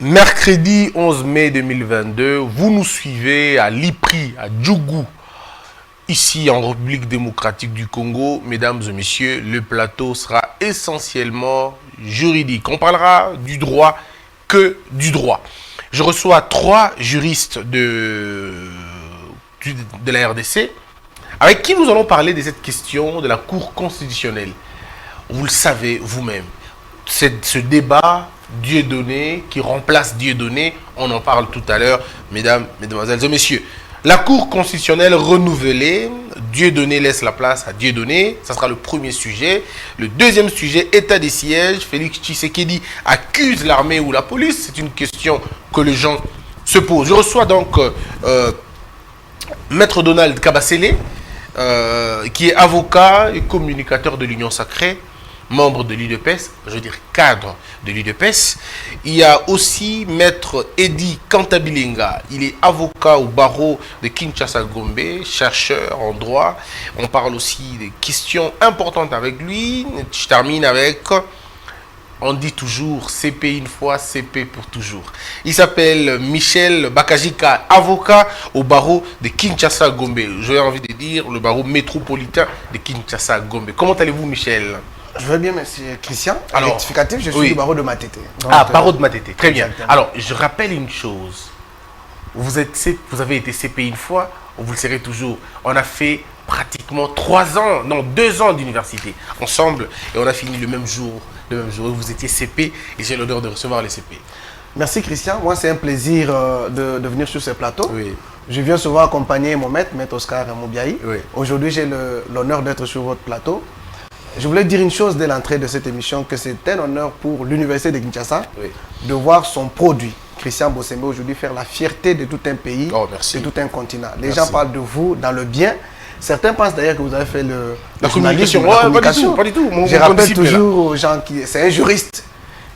Mercredi 11 mai 2022, vous nous suivez à l'IPRI, à Djougou, ici en République démocratique du Congo. Mesdames et messieurs, le plateau sera essentiellement juridique. On parlera du droit que du droit. Je reçois 3 juristes de la RDC avec qui nous allons parler de cette question de la Cour constitutionnelle. Vous le savez vous-même, ce débat Dieudonné qui remplace Dieudonné, on en parle tout à l'heure, mesdames, mesdemoiselles et messieurs. La Cour constitutionnelle renouvelée, Dieudonné laisse la place à Dieudonné, ça sera le premier sujet. Le deuxième sujet, état des sièges, Félix Tshisekedi accuse l'armée ou la police, c'est une question que les gens se posent. Je reçois donc Maître Donald Kabasele, qui est avocat et communicateur de l'Union Sacrée, membre de l'UDPS, je veux dire cadre de l'UDPS. Il y a aussi Maître Eddy Kantabilinga, il est avocat au barreau de Kinshasa-Gombe, chercheur en droit. On parle aussi des questions importantes avec lui. Je termine avec, on dit toujours CP une fois, CP pour toujours. Il s'appelle Michel Bakajika, avocat au barreau de Kinshasa-Gombe. J'ai envie de dire le barreau métropolitain de Kinshasa-Gombe. Comment allez-vous, Michel ? Je vais bien, merci Christian. Alors, rectificatif, je suis oui. du barreau de Matete. Barreau de Matete, très bien. Exactement. Alors, je rappelle une chose. Vous avez été CP une fois, vous le serez toujours. On a fait pratiquement 2 ans d'université ensemble et on a fini le même jour. Vous étiez CP et j'ai l'honneur de recevoir les CP. Merci Christian. Moi, c'est un plaisir de venir sur ce plateau. Oui. Je viens souvent accompagner mon maître Oscar Moubiaï. Oui. Aujourd'hui, j'ai l'honneur d'être sur votre plateau. Je voulais dire une chose dès l'entrée de cette émission, que c'est un honneur pour l'Université de Kinshasa de voir son produit, Christian Bossembe, aujourd'hui faire la fierté de tout un pays, de tout un continent. Les gens parlent de vous dans le bien. Certains pensent d'ailleurs que vous avez fait la communication. Pas du tout. Je rappelle toujours aux gens que c'est un juriste.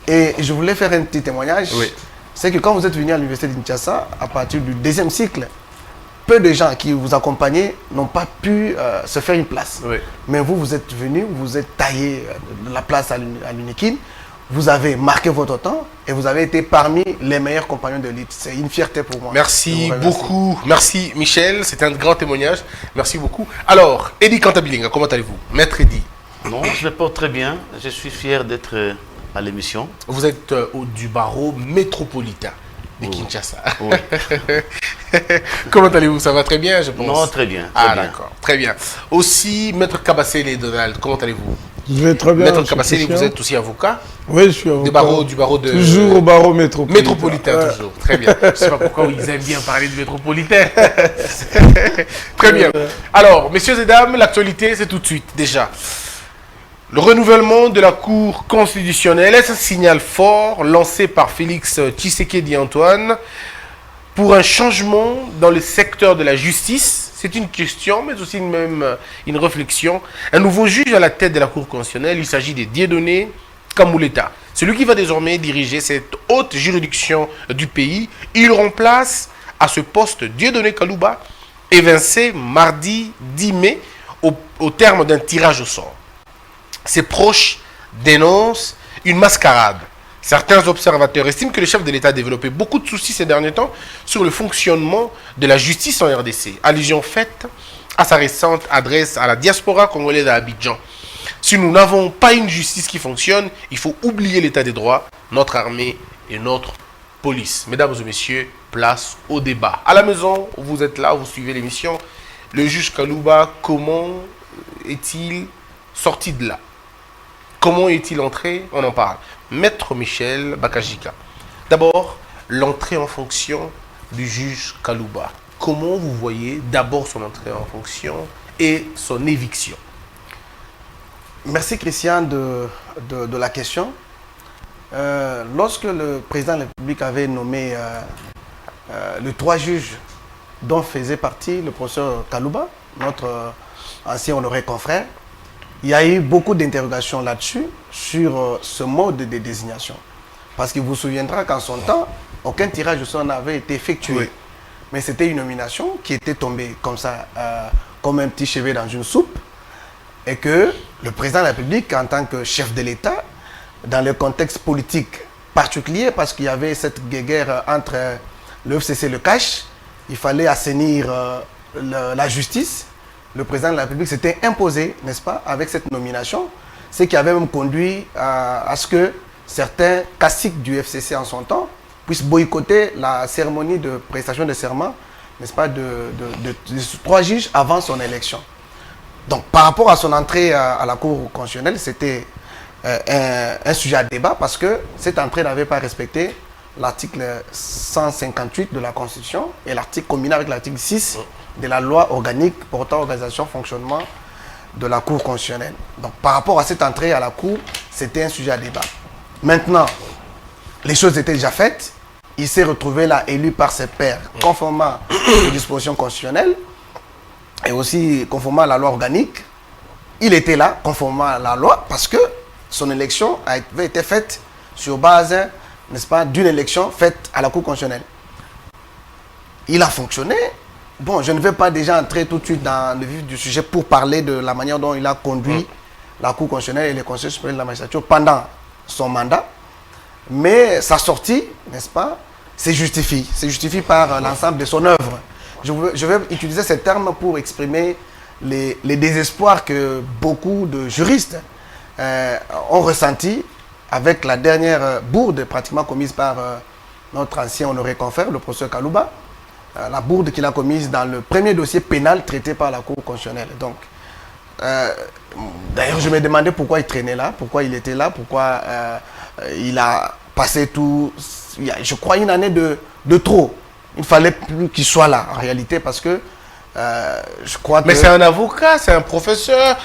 Et je voulais faire un petit témoignage. Oui. C'est que quand vous êtes venu à l'Université de Kinshasa, à partir du 2e cycle, peu de gens qui vous accompagnaient n'ont pas pu se faire une place. Oui. Mais vous êtes venu, vous êtes taillé de la place à l'UNIKIN, vous avez marqué votre temps et vous avez été parmi les meilleurs compagnons de l'élite. C'est une fierté pour moi. Merci beaucoup. Merci Michel, c'est un grand témoignage. Merci beaucoup. Alors, Eddy Kantabilinga, comment allez-vous? Maître Eddy. Non, je me porte très bien. Je suis fier d'être à l'émission. Vous êtes du barreau métropolitain de Kinshasa. Oui. Comment allez-vous? Ça va très bien, je pense. Non, très bien. D'accord, très bien. Aussi, Maître Kabasele Donald, comment allez-vous? Je vais très bien. Maître Kabasele, vous êtes aussi avocat? Oui, je suis avocat. Du barreau de... Toujours au barreau métropolitain. Métropolitain, toujours. Très bien. Je ne sais pas pourquoi ils aiment bien parler de métropolitain. Très bien. Alors, messieurs et dames, l'actualité, c'est tout de suite, déjà. Le renouvellement de la Cour constitutionnelle est un signal fort lancé par Félix Tshisekedi Antoine pour un changement dans le secteur de la justice. C'est une question, mais aussi même une réflexion. Un nouveau juge à la tête de la Cour constitutionnelle, il s'agit de Dieudonné Kambouleta. Celui qui va désormais diriger cette haute juridiction du pays, il remplace à ce poste Dieudonné Kalouba, évincé mardi 10 mai au terme d'un tirage au sort. Ses proches dénoncent une mascarade. Certains observateurs estiment que le chef de l'État a développé beaucoup de soucis ces derniers temps sur le fonctionnement de la justice en RDC. Allusion faite à sa récente adresse à la diaspora congolaise à Abidjan. Si nous n'avons pas une justice qui fonctionne, il faut oublier l'état des droits, notre armée et notre police. Mesdames et messieurs, place au débat. À la maison, vous êtes là, vous suivez l'émission. Le juge Kalouba, comment est-il sorti de là? Comment est-il entré? On en parle. Maître Michel Bakajika. D'abord, l'entrée en fonction du juge Kalouba. Comment vous voyez d'abord son entrée en fonction et son éviction? Merci Christian de la question. Lorsque le président de la République avait nommé les 3 juges dont faisait partie le professeur Kalouba, notre ancien honoré confrère, il y a eu beaucoup d'interrogations là-dessus, sur ce mode de désignation. Parce qu'il vous souviendra qu'en son temps, aucun tirage au sort n'avait été effectué. Oui. Mais c'était une nomination qui était tombée comme ça, comme un petit cheveu dans une soupe. Et que le président de la République, en tant que chef de l'État, dans le contexte politique particulier parce qu'il y avait cette guerre entre le FCC et le CACH. Il fallait assainir la justice. Le président de la République s'était imposé, n'est-ce pas, avec cette nomination, ce qui avait même conduit à ce que certains caciques du FCC en son temps puissent boycotter la cérémonie de prestation de serment, n'est-ce pas, de 3 juges avant son élection. Donc, par rapport à son entrée à la Cour constitutionnelle, c'était un sujet à débat parce que cette entrée n'avait pas respecté l'article 158 de la Constitution et l'article combiné avec l'article 6 de la loi organique portant organisation fonctionnement de la Cour constitutionnelle. Donc, par rapport à cette entrée à la Cour, c'était un sujet à débat. Maintenant, les choses étaient déjà faites. Il s'est retrouvé là, élu par ses pairs, conformément aux dispositions constitutionnelles et aussi conformément à la loi organique. Il était là, conformément à la loi, parce que son élection avait été faite sur base, n'est-ce pas, d'une élection faite à la Cour constitutionnelle. Il a fonctionné. Bon, je ne vais pas déjà entrer tout de suite dans le vif du sujet pour parler de la manière dont il a conduit la Cour constitutionnelle et le Conseil supérieur de la magistrature pendant son mandat. Mais sa sortie, n'est-ce pas, c'est justifié. C'est justifié par l'ensemble de son œuvre. Je vais utiliser ces termes pour exprimer les désespoirs que beaucoup de juristes ont ressentis avec la dernière bourde pratiquement commise par notre ancien honoré confrère, le professeur Kalouba. La bourde qu'il a commise dans le premier dossier pénal traité par la Cour constitutionnelle. Donc, d'ailleurs, je me demandais pourquoi il traînait là, pourquoi il était là, pourquoi il a passé tout, je crois, une année de trop. Il ne fallait plus qu'il soit là, en réalité, parce que je crois que... Mais c'est un avocat, c'est un professeur.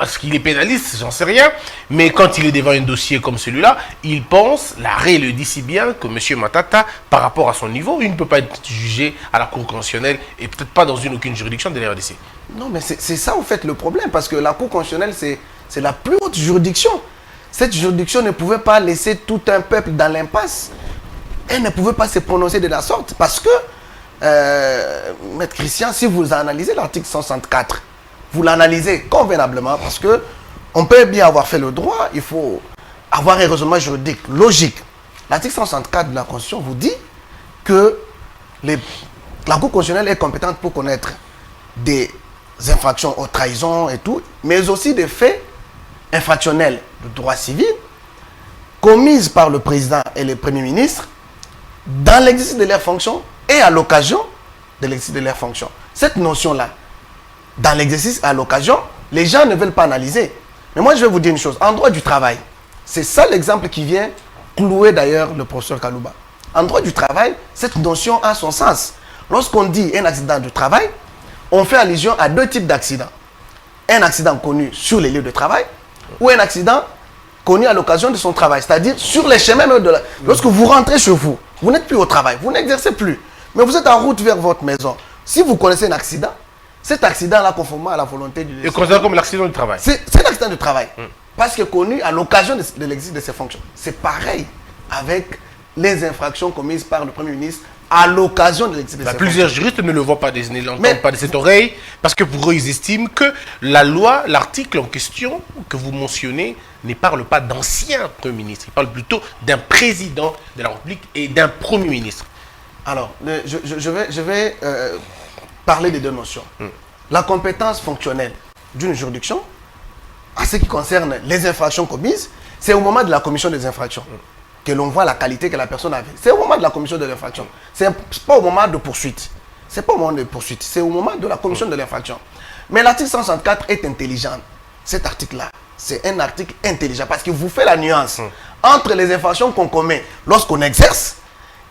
Est-ce qu'il est pénaliste? J'en sais rien. Mais quand il est devant un dossier comme celui-là, il pense, l'arrêt le dit si bien, que M. Matata, par rapport à son niveau, il ne peut pas être jugé à la Cour constitutionnelle et peut-être pas dans aucune juridiction de la RDC. Non, mais c'est ça, en fait, le problème. Parce que la Cour constitutionnelle, c'est la plus haute juridiction. Cette juridiction ne pouvait pas laisser tout un peuple dans l'impasse. Elle ne pouvait pas se prononcer de la sorte. Parce que, Maître Christian, si vous analysez l'article 164, vous l'analysez convenablement parce que on peut bien avoir fait le droit, il faut avoir un raisonnement juridique logique. L'article 164 de la Constitution vous dit que la Cour constitutionnelle est compétente pour connaître des infractions aux trahisons et tout, mais aussi des faits infractionnels de droit civil commises par le président et le premier ministre dans l'exercice de leurs fonctions et à l'occasion de l'exercice de leurs fonctions. Cette notion-là, dans l'exercice, à l'occasion, les gens ne veulent pas analyser. Mais moi, je vais vous dire une chose. En droit du travail, c'est ça l'exemple qui vient clouer d'ailleurs le professeur Kalouba. En droit du travail, cette notion a son sens. Lorsqu'on dit un accident du travail, on fait allusion à 2 types d'accidents. Un accident connu sur les lieux de travail ou un accident connu à l'occasion de son travail. C'est-à-dire sur les chemins de la... Lorsque vous rentrez chez vous, vous n'êtes plus au travail, vous n'exercez plus. Mais vous êtes en route vers votre maison. Si vous connaissez un accident, cet accident-là, conformément à la volonté du... Et considéré comme l'accident du travail. C'est un accident de travail. Parce que connu à l'occasion de l'exercice de ses fonctions. C'est pareil avec les infractions commises par le Premier ministre à l'occasion de l'exercice de ses fonctions. Plusieurs juristes ne le voient pas, ne l'entendent pas de cette oreille, parce que pour eux, ils estiment que la loi, l'article en question que vous mentionnez, ne parle pas d'ancien Premier ministre. Il parle plutôt d'un président de la République et d'un Premier ministre. Alors, je vais parler des 2 notions. La compétence fonctionnelle d'une juridiction, à ce qui concerne les infractions commises, c'est au moment de la commission des infractions que l'on voit la qualité que la personne avait. C'est au moment de la commission de l'infraction. C'est pas au moment de poursuite. C'est pas au moment de poursuite. C'est au moment de la commission de l'infraction. Mais l'article 164 est intelligent. Cet article-là, c'est un article intelligent parce qu'il vous fait la nuance entre les infractions qu'on commet lorsqu'on exerce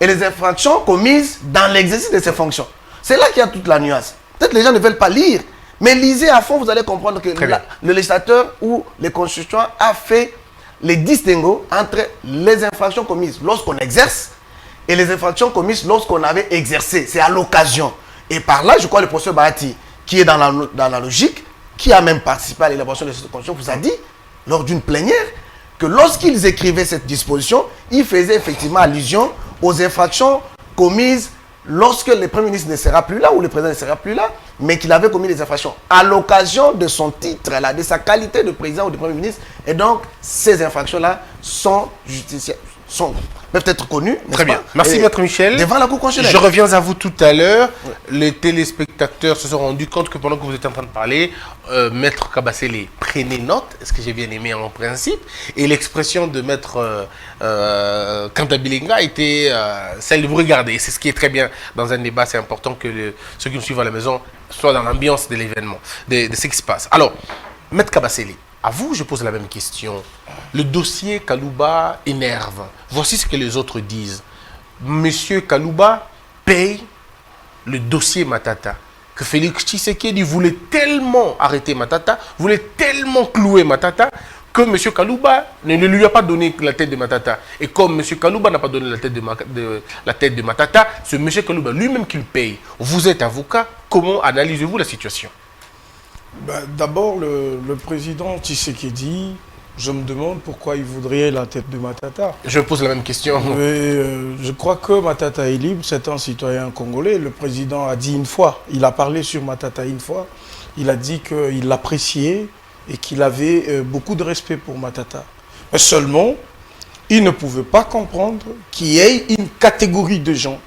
et les infractions commises dans l'exercice de ses fonctions. C'est là qu'il y a toute la nuance. Peut-être les gens ne veulent pas lire, mais lisez à fond, vous allez comprendre que le législateur ou les constituants a fait les distinguos entre les infractions commises lorsqu'on exerce et les infractions commises lorsqu'on avait exercé. C'est à l'occasion. Et par là, je crois que le professeur Bahati, qui est dans la logique, qui a même participé à l'élaboration de cette constitution, vous a dit, lors d'une plénière, que lorsqu'ils écrivaient cette disposition, ils faisaient effectivement allusion aux infractions commises lorsque le Premier ministre ne sera plus là ou le président ne sera plus là, mais qu'il avait commis des infractions à l'occasion de son titre, là, de sa qualité de président ou de Premier ministre Et donc, ces infractions-là peuvent être connues. Très bien. Merci, Maître Michel. Devant la Cour constitutionnelle. Je reviens à vous tout à l'heure. Les téléspectateurs se sont rendus compte que pendant que vous étiez en train de parler, Maître Kabasele prenait note, ce que j'ai bien aimé en principe, et l'expression de Maître Kantabilinga était celle de vous regarder. C'est ce qui est très bien dans un débat. C'est important que ceux qui nous suivent à la maison soient dans l'ambiance de l'événement, de ce qui se passe. Alors, Maître Kabasele, à vous, je pose la même question. Le dossier Kalouba énerve. Voici ce que les autres disent. Monsieur Kalouba paye le dossier Matata. Que Félix Tshisekedi voulait tellement arrêter Matata, voulait tellement clouer Matata, que monsieur Kalouba ne lui a pas donné la tête de Matata. Et comme monsieur Kalouba n'a pas donné la tête de Matata, c'est monsieur Kalouba lui-même qui le paye. Vous êtes avocat, comment analysez-vous la situation? D'abord, le président Tshisekedi, je me demande pourquoi il voudrait la tête de Matata. Je pose la même question. Je crois que Matata est libre, c'est un citoyen congolais. Le président a dit une fois, il a parlé sur Matata une fois, il a dit qu'il l'appréciait et qu'il avait beaucoup de respect pour Matata. Mais seulement, il ne pouvait pas comprendre qu'il y ait une catégorie de gens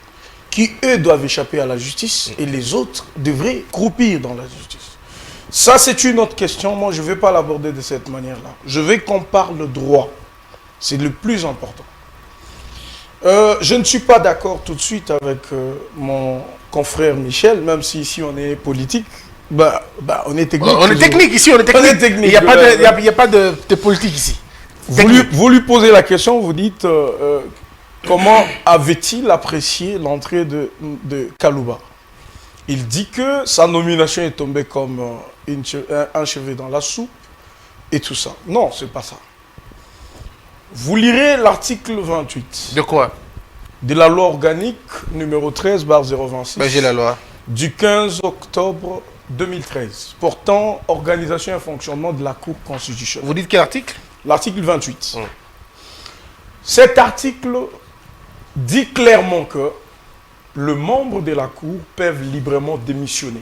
qui, eux, doivent échapper à la justice et les autres devraient croupir dans la justice. Ça, c'est une autre question. Moi, je ne vais pas l'aborder de cette manière-là. Je veux qu'on parle droit. C'est le plus important. Je ne suis pas d'accord tout de suite avec mon confrère Michel, même si ici on est politique. On est technique. On est technique ici, on est technique. Il n'y a pas de politique ici. Vous lui posez la question, vous dites comment avait-il apprécié l'entrée de Kalouba? Il dit que sa nomination est tombée comme un cheveu dans la soupe et tout ça. Non, c'est pas ça. Vous lirez l'article 28. De quoi? De la loi organique numéro 13/026. J'ai la loi. Du 15 octobre 2013, portant organisation et fonctionnement de la Cour constitutionnelle. Vous dites quel article? L'article 28. Cet article dit clairement que le membre de la Cour peuvent librement démissionner.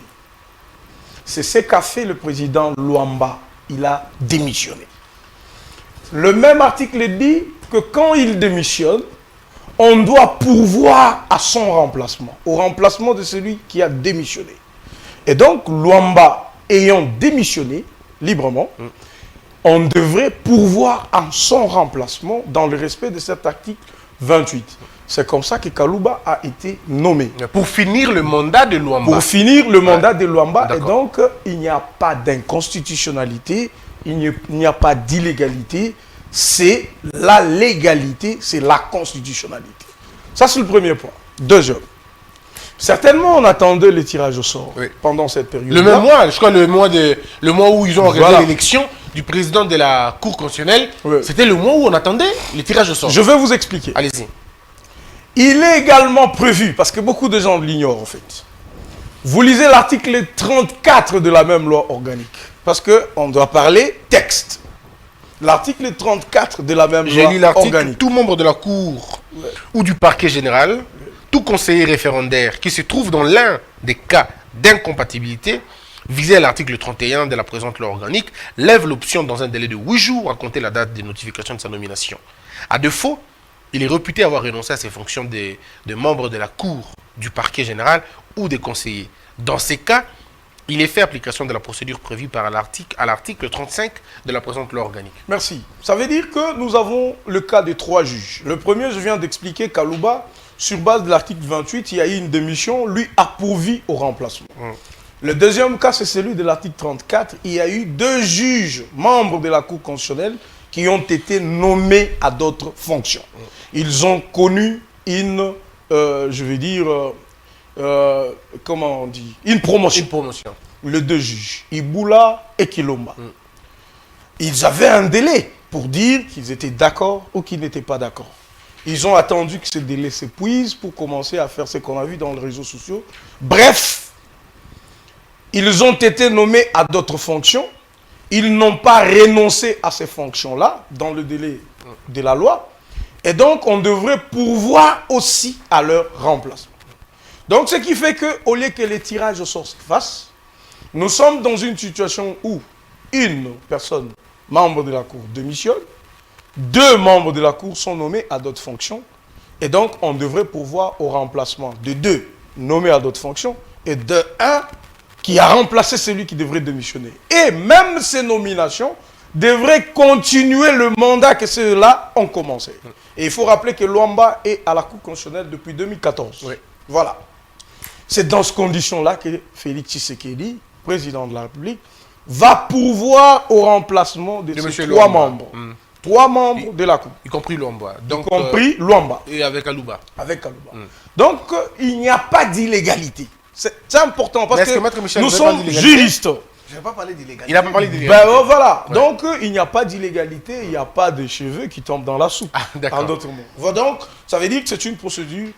C'est ce qu'a fait le président Luamba. Il a démissionné. Le même article dit que quand il démissionne, on doit pourvoir à son remplacement, au remplacement de celui qui a démissionné. Et donc, Luamba ayant démissionné librement, on devrait pourvoir à son remplacement dans le respect de cet article 28. C'est comme ça que Kalouba a été nommé. Pour finir le mandat de Luamba. Pour finir le mandat de Luamba. Et donc, il n'y a pas d'inconstitutionnalité, il n'y a pas d'illégalité. C'est la légalité, c'est la constitutionnalité. Ça, c'est le premier point. Deuxième. Certainement, on attendait le tirage au sort pendant cette période. Le même mois, je crois le mois où ils ont organisé l'élection du président de la Cour constitutionnelle, c'était le mois où on attendait le tirage au sort. Je vais vous expliquer. Allez-y. Il est également prévu, parce que beaucoup de gens l'ignorent en fait. Vous lisez l'article 34 de la même loi organique, parce qu'on doit parler texte. L'article 34 de la même loi organique. J'ai lu l'article, tout membre de la Cour ou du parquet général, tout conseiller référendaire qui se trouve dans l'un des cas d'incompatibilité visé à l'article 31 de la présente loi organique, lève l'option dans un délai de 8 jours à compter la date de notification de sa nomination. À défaut, il est réputé avoir renoncé à ses fonctions de membre de la Cour, du parquet général ou des conseillers. Dans ces cas, il est fait application de la procédure prévue à l'article 35 de la présente loi organique. Merci. Ça veut dire que nous avons le cas de 3 juges. Le premier, je viens d'expliquer, Kalouba, sur base de l'article 28, il y a eu une démission, lui a pourvu au remplacement. Le deuxième cas, c'est celui de l'article 34. Il y a eu 2 juges, membres de la Cour constitutionnelle, qui ont été nommés à d'autres fonctions. Ils ont connu une, je veux dire, comment on dit, une promotion. Les 2 juges, Iboula et Kilomba. Ils avaient un délai pour dire qu'ils étaient d'accord ou qu'ils n'étaient pas d'accord. Ils ont attendu que ce délai s'épuise pour commencer à faire ce qu'on a vu dans les réseaux sociaux. Bref, ils ont été nommés à d'autres fonctions. Ils n'ont pas renoncé à ces fonctions-là dans le délai de la loi. Et donc, on devrait pourvoir aussi à leur remplacement. Donc, ce qui fait qu'au lieu que les tirages au sort se fassent, nous sommes dans une situation où une personne membres de la Cour démissionnent, 2 membres de la Cour sont nommés à d'autres fonctions, et donc on devrait pourvoir au remplacement de 2 nommés à d'autres fonctions, et de 1 qui a remplacé celui qui devrait démissionner. Et même ces nominations devraient continuer le mandat que ceux-là ont commencé. Et il faut rappeler que Luamba est à la Cour constitutionnelle depuis 2014. Oui. Voilà. C'est dans ces conditions-là que Félix Tshisekedi, président de la République, va pourvoir au remplacement de ces 3 membres. 3 membres de la Cour. Y compris Luamba. Y compris Luamba. Et avec Kalouba. Avec Kalouba. Donc, il n'y a pas d'illégalité. C'est important parce que nous sommes juristes. Je ne vais pas parler d'illégalité. Il n'a pas parlé d'illégalité. Ben voilà. Ouais. Donc, il n'y a pas d'illégalité, il n'y a pas de cheveux qui tombent dans la soupe. En d'autres mots. Voilà, donc, ça veut dire que c'est une procédure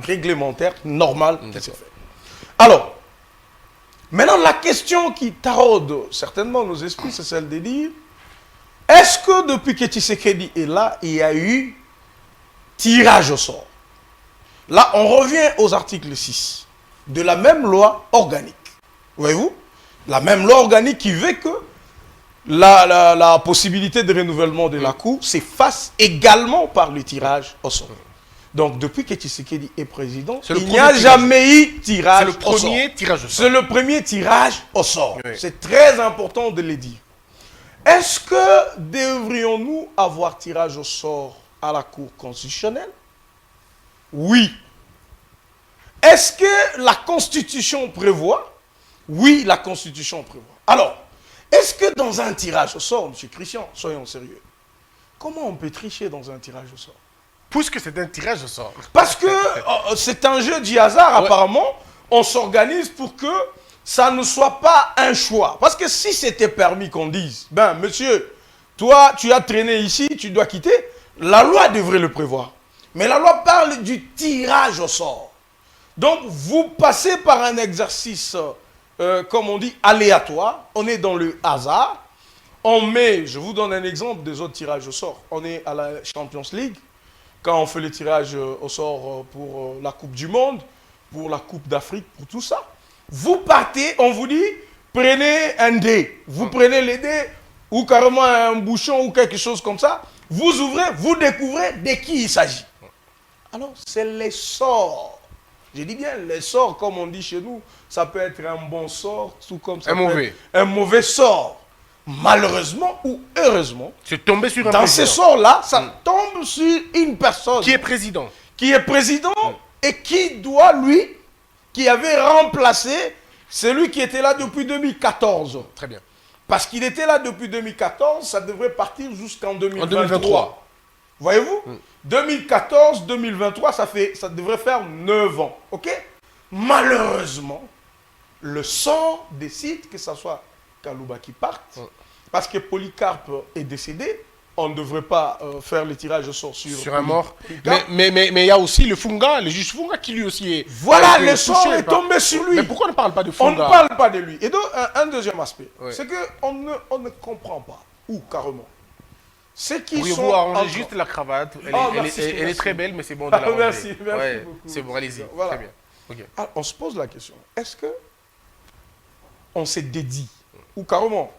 réglementaire normale qui se fait. Alors, maintenant, la question qui taraude certainement nos esprits, c'est celle de dire, est-ce que depuis que Tshisekedi est là, il y a eu tirage au sort? Là, on revient aux articles 6 de la même loi organique. Voyez-vous? La même loi organique qui veut que la possibilité de renouvellement de la Cour s'efface également par le tirage au sort. Donc, depuis que Tshisekedi est président, il n'y a jamais eu tirage au sort. C'est le premier tirage au sort. C'est le premier tirage au sort. Oui. C'est très important de le dire. Est-ce que devrions-nous avoir tirage au sort à la Cour constitutionnelle? Oui. Est-ce que la Constitution prévoit? Oui, la Constitution prévoit. Alors, est-ce que dans un tirage au sort, M. Christian, soyons sérieux, comment on peut tricher dans un tirage au sort? Puisque c'est un tirage au sort. Parce que c'est un jeu du hasard, apparemment. On s'organise pour que ça ne soit pas un choix. Parce que si c'était permis qu'on dise, ben monsieur, toi tu as traîné ici, tu dois quitter, la loi devrait le prévoir. Mais la loi parle du tirage au sort. Donc vous passez par un exercice, comme on dit, aléatoire. On est dans le hasard. On met, je vous donne un exemple des autres tirages au sort. On est à la Champions League. Quand on fait le tirage au sort pour la Coupe du Monde, pour la Coupe d'Afrique, pour tout ça, vous partez, on vous dit, prenez un dé. Vous prenez les dés, ou carrément un bouchon, ou quelque chose comme ça. Vous ouvrez, vous découvrez de qui il s'agit. Alors, c'est les sorts. Je dis bien, les sorts, comme on dit chez nous, ça peut être un bon sort, tout comme ça peut être un mauvais sort. Malheureusement ou heureusement, c'est tombé sur un dans ces sorts-là, ça tombe sur une personne. Qui est président. Qui est président et qui doit, lui, qui avait remplacé celui qui était là depuis 2014. Très bien. Parce qu'il était là depuis 2014, ça devrait partir jusqu'en 2023. Voyez-vous 2014, 2023, ça devrait faire 9 ans. OK? Malheureusement, le sort décide que ce soit Kalouba qui parte. Parce que Polycarpe est décédé, on ne devrait pas faire le tirage au sort sur un mort. Mais il y a aussi le Funga, le juge Funga qui lui aussi est... Voilà, le sort est tombé sur lui. Mais pourquoi on ne parle pas de Funga? On ne parle pas de lui. Et donc, un deuxième aspect, c'est qu'on ne comprend pas, ou carrément, ceux qui sont... Pourriez-vous arranger juste la cravate? Elle est très belle, mais c'est bon de la ranger. Merci beaucoup. C'est bon, allez-y. Voilà. Très bien. Okay. Alors, on se pose la question, est-ce que on s'est dédié, ou carrément,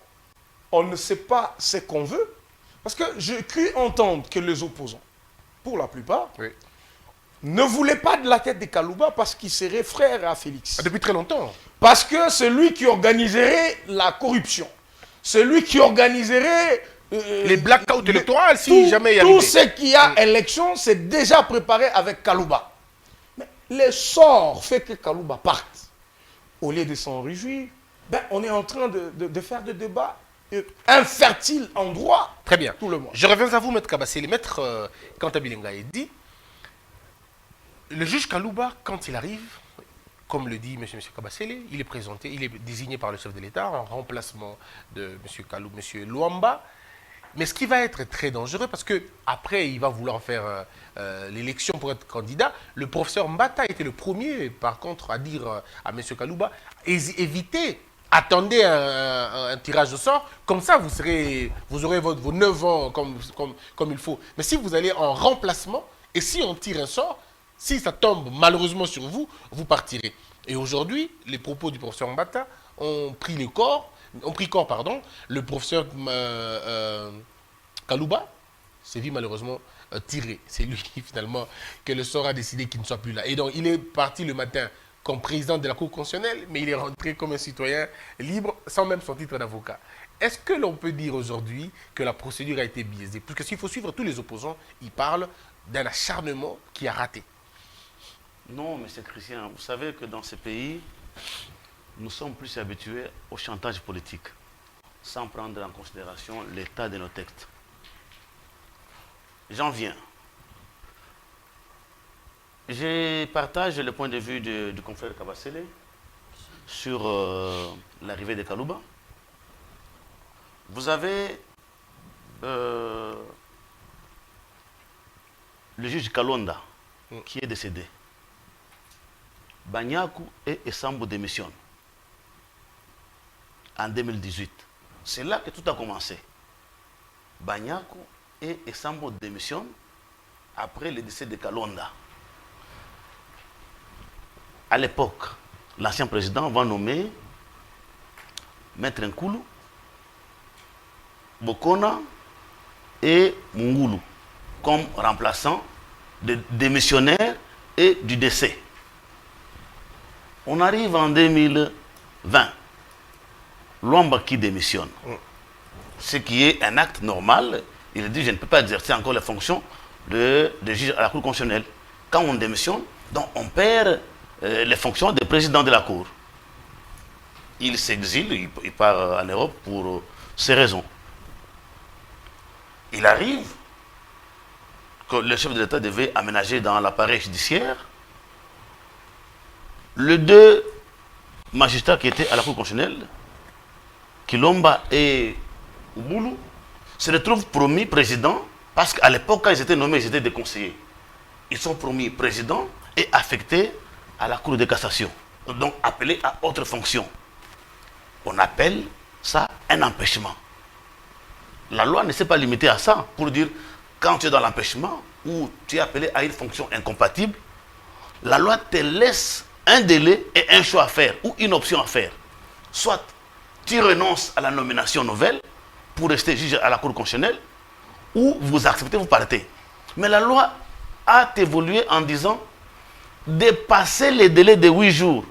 on ne sait pas ce qu'on veut? Parce que je cru entendre que les opposants, pour la plupart, ne voulaient pas de la tête de Kalouba parce qu'il serait frère à Félix. Depuis très longtemps. Parce que c'est lui qui organiserait la corruption. C'est lui qui organiserait... les blackouts électoraux, si jamais il y a... Tout ce qui a élection, c'est déjà préparé avec Kalouba. Mais le sort fait que Kalouba parte. Au lieu de s'en réjouir, ben, on est en train de faire des débats infertile en droit. Très bien. Tout le monde. Je reviens à vous, Maître Kabasele. Maître Kantabilinga est dit, le juge Kalouba, quand il arrive, comme le dit M. Kabasele, il est présenté, il est désigné par le chef de l'État en remplacement de M. Kalou, M. Luamba. Mais ce qui va être très dangereux, parce qu'après, il va vouloir faire l'élection pour être candidat. Le professeur Mbata était le premier, par contre, à dire à M. Kalouba, évitez. Attendez un tirage au sort, comme ça vous aurez vos 9 ans comme il faut. Mais si vous allez en remplacement, et si on tire un sort, si ça tombe malheureusement sur vous, vous partirez. Et aujourd'hui, les propos du professeur Mbata ont pris le corps ont pris corps, pardon. Le professeur Kalouba s'est vu malheureusement tiré. C'est lui qui finalement que le sort a décidé qu'il ne soit plus là. Et donc il est parti le matin comme président de la Cour constitutionnelle, mais il est rentré comme un citoyen libre sans même son titre d'avocat. Est-ce que l'on peut dire aujourd'hui que la procédure a été biaisée? Parce que s'il faut suivre tous les opposants, ils parlent d'un acharnement qui a raté. Non, M. Christian, vous savez que dans ce pays, nous sommes plus habitués au chantage politique, sans prendre en considération l'état de nos textes. J'en viens. Je partage le point de vue du confrère Kabasele sur l'arrivée de Kalouba. Vous avez le juge Kalonda qui est décédé. Banyaku et Essambo démissionnent en 2018. C'est là que tout a commencé. Banyaku et Essambo démissionnent après le décès de Kalonda. À l'époque, l'ancien président va nommer Maître Nkoulou, Bokona et Mungulu comme remplaçants des démissionnaires et du décès. On arrive en 2020. Luamba qui démissionne. Ce qui est un acte normal. Il dit je ne peux pas exercer encore les fonctions de juge à la Cour constitutionnelle. Quand on démissionne, donc on perd les fonctions de président de la Cour. Il s'exile, il part en Europe pour ces raisons. Il arrive que le chef de l'État devait aménager dans l'appareil judiciaire les deux magistrats qui étaient à la Cour constitutionnelle, Kilomba et Ouboulou, se retrouvent promis président parce qu'à l'époque, quand ils étaient nommés, ils étaient des conseillers. Ils sont promis président et affectés à la Cour de cassation, donc appelés à autre fonction. On appelle ça un empêchement. La loi ne s'est pas limitée à ça pour dire quand tu es dans l'empêchement ou tu es appelé à une fonction incompatible, la loi te laisse un délai et un choix à faire ou une option à faire. Soit tu renonces à la nomination nouvelle pour rester juge à la Cour constitutionnelle ou vous acceptez, vous partez. Mais la loi a évolué en disant dépasser les délais de 8 jours.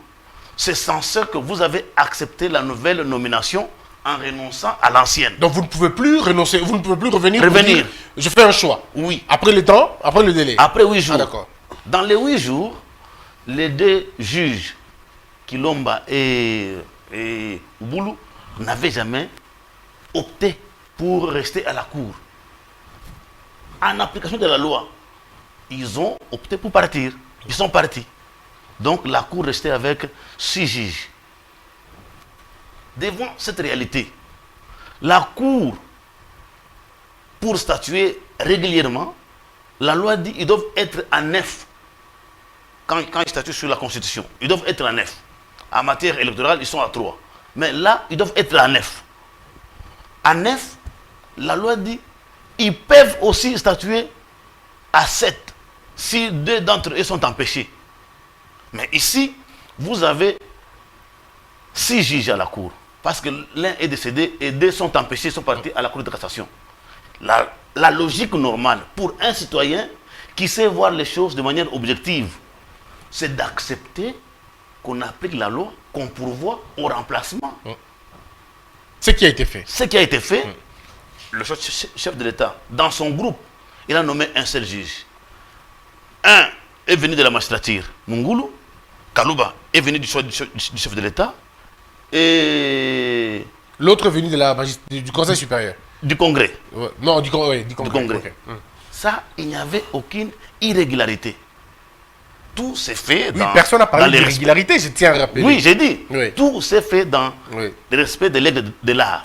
C'est censé que vous avez accepté la nouvelle nomination en renonçant à l'ancienne. Donc vous ne pouvez plus renoncer, vous ne pouvez plus revenir. Revenir. Dire, je fais un choix. Oui. Après le temps, après le délai. Après 8 jours. Ah, d'accord. Dans les 8 jours, les deux juges, Kilomba et Ouboulou, n'avaient jamais opté pour rester à la Cour. En application de la loi, ils ont opté pour partir. Ils sont partis. Donc la Cour restait avec 6 juges. Devant cette réalité, la Cour, pour statuer régulièrement, la loi dit qu'ils doivent être à 9. Quand ils statuent sur la Constitution, ils doivent être à 9. En matière électorale, ils sont à 3. Mais là, ils doivent être à 9. À 9, la loi dit ils peuvent aussi statuer à 7 si 2 d'entre eux sont empêchés. Mais ici, vous avez 6 juges à la Cour. Parce que l'un est décédé et 2 sont empêchés, sont partis à la Cour de cassation. La logique normale pour un citoyen qui sait voir les choses de manière objective, c'est d'accepter qu'on applique la loi, qu'on pourvoie au remplacement. Ce qui a été fait. Ce qui a été fait, le chef de l'État, dans son groupe, il a nommé un seul juge. Un est venu de la magistrature, Mungulu. Kalouba est venu du chef de l'État. Et l'autre est venu de du Conseil supérieur. Du Congrès. Ouais. Non, du Congrès. Okay. Ça, il n'y avait aucune irrégularité. Tout s'est fait dans... Oui, personne n'a parlé d'irrégularité, je tiens à rappeler. Oui, j'ai dit. Oui. Tout s'est fait dans le respect des règles de l'art.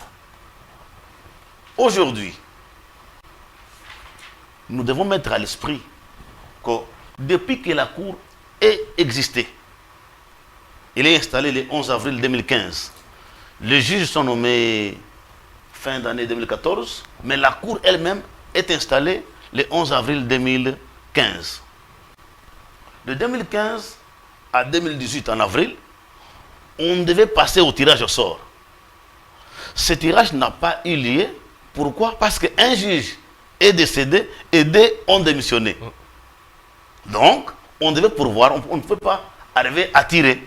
Aujourd'hui, nous devons mettre à l'esprit que depuis que la Cour ait existé, il est installé le 11 avril 2015. Les juges sont nommés fin d'année 2014, mais la Cour elle-même est installée le 11 avril 2015. De 2015 à 2018, en avril, on devait passer au tirage au sort. ce tirage n'a pas eu lieu. Pourquoi? Parce qu'un juge est décédé et deux ont démissionné. Donc, on devait pourvoir, on ne peut pas arriver à tirer.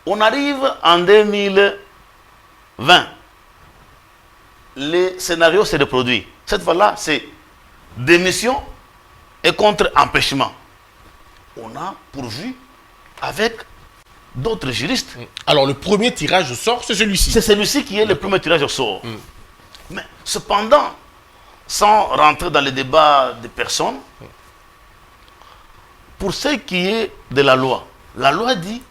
On arrive en 2020. Le scénario s'est reproduit. Cette fois-là, c'est démission et contre-empêchement. On a pourvu avec d'autres juristes. Alors, le premier tirage au sort, c'est celui-ci. C'est celui-ci qui est le premier tirage au sort. Mais cependant, sans rentrer dans les débats des personnes, pour ce qui est de la loi dit,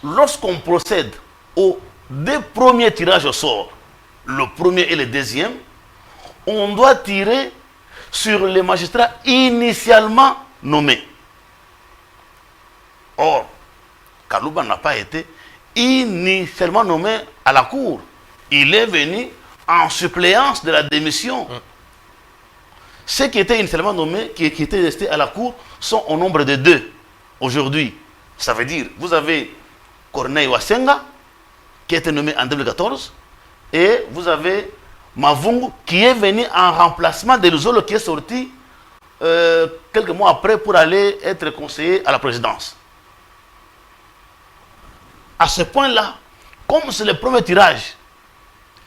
lorsqu'on procède aux deux premiers tirages au sort, le premier et le deuxième, on doit tirer sur les magistrats initialement nommés. Or, Kalouba n'a pas été initialement nommé à la cour. Il est venu en suppléance de la démission. Ceux qui étaient initialement nommés, qui étaient restés à la cour, sont au nombre de 2 aujourd'hui. Ça veut dire, vous avez Corneille Wassenga, qui a été nommé en 2014, et vous avez Mavungu, qui est venu en remplacement de Luzolo, qui est sorti quelques mois après pour aller être conseiller à la présidence. À ce point-là, comme c'est le premier tirage,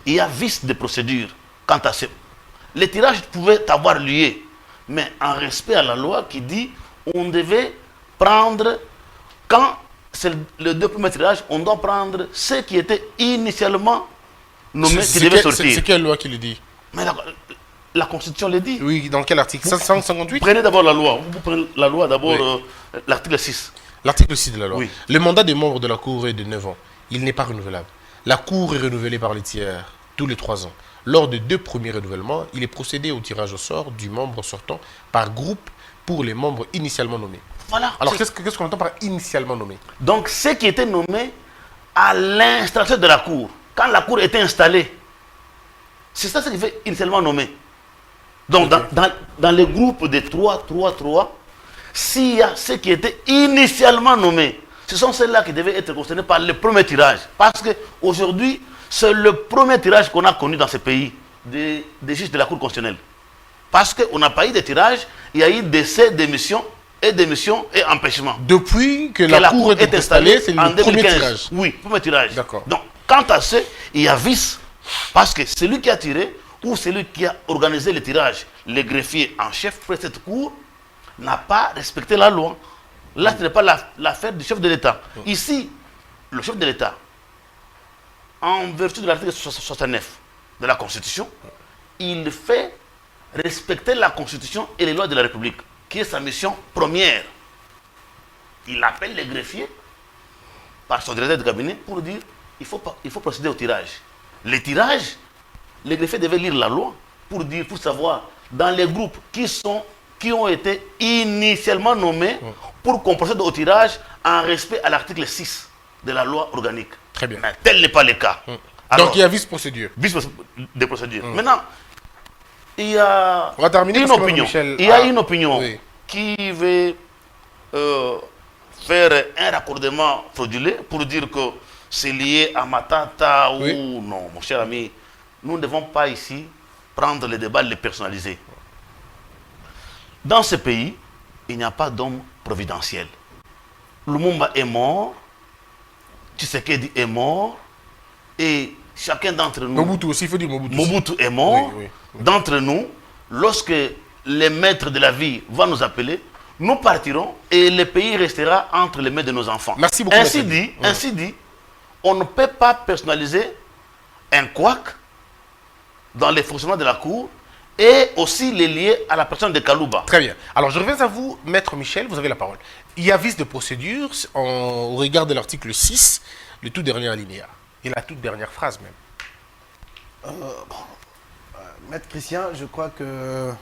il y a vice de procédure quant à ce. Les tirages pouvaient avoir lieu, mais en respect à la loi qui dit on devait prendre, quand c'est le deux premiers tirages, on doit prendre ceux qui étaient initialement nommés qui devaient sortir. C'est quelle loi qui le dit? Mais la Constitution le dit. Oui, dans quel article? 558? Prenez d'abord la loi. Vous prenez la loi d'abord, l'article 6. L'article 6 de la loi. Oui. Le mandat des membres de la Cour est de 9 ans. Il n'est pas renouvelable. La Cour est renouvelée par les tiers tous les 3 ans. Lors des 2 premiers renouvellements, il est procédé au tirage au sort du membre sortant par groupe pour les membres initialement nommés. Voilà. Alors, qu'est-ce qu'on entend par initialement nommé? Donc, ceux qui étaient nommés à l'installation de la Cour, quand la Cour était installée, c'est ça ce qui fait initialement nommé. Donc, dans les groupes de 3, s'il y a ceux qui étaient initialement nommés, ce sont ceux-là qui devaient être concernés par le premier tirage. Parce qu'aujourd'hui, c'est le premier tirage qu'on a connu dans ce pays, des juges de la Cour constitutionnelle. Parce qu'on n'a pas eu de tirage, il y a eu décès, démission et empêchement. Depuis que la Cour est installée, c'est le premier tirage. Oui, premier tirage. D'accord. Donc, quant à ce, il y a vice. Parce que celui qui a tiré, ou celui qui a organisé le tirage, le greffier en chef près de cette Cour, n'a pas respecté la loi. Là, ce n'est pas l'affaire du chef de l'État. Ici, le chef de l'État, en vertu de l'article 69 de la Constitution, il fait respecter la Constitution et les lois de la République, qui est sa mission première. Il appelle les greffiers par son directeur de cabinet pour dire il faut procéder au tirage. Les tirages, les greffiers devaient lire la loi pour savoir dans les groupes qui ont été initialement nommés pour qu'on procède au tirage en respect à l'article 6 de la loi organique. Très bien. Mais tel n'est pas le cas. Alors, donc il y a vice-procédure. Vice-des procédures. Maintenant, il y a on va terminer une opinion. Il y a une opinion qui veut faire un raccordement frauduleux pour dire que c'est lié à Matata ou non, mon cher ami. Nous ne devons pas ici prendre le débat, les personnaliser. Dans ce pays, il n'y a pas d'homme providentiel. Lumumba est mort, Tshisekedi est mort, et chacun d'entre nous... Mobutu aussi, il faut dire Mobutu. Mobutu est mort. Oui. D'entre nous, lorsque les maîtres de la vie vont nous appeler, nous partirons et le pays restera entre les mains de nos enfants. Merci beaucoup. Ainsi dit, on ne peut pas personnaliser un couac dans les fonctionnements de la Cour et aussi les lier à la personne de Kalouba. Très bien. Alors, je reviens à vous, Maître Michel, vous avez la parole. Il y a vice de procédure au regard de l'article 6, le tout dernier alinéa, et la toute dernière phrase même. Maître Christian, je crois que...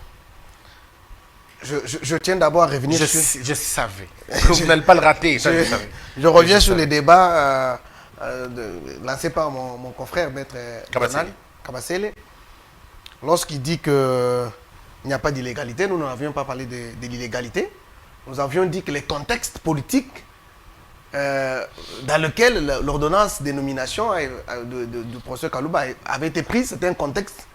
Je tiens d'abord à revenir sur... Je savais. Vous n'allez pas le rater, ça, je savais. Je reviens sur les débats lancés par mon confrère, Maître Kabasele. Lorsqu'il dit qu'il n'y a pas d'illégalité, nous n'avions pas parlé de l'illégalité. Nous avions dit que les contextes politiques dans lequel l'ordonnance des nominations du professeur Kalouba avait été prise. C'était un contexte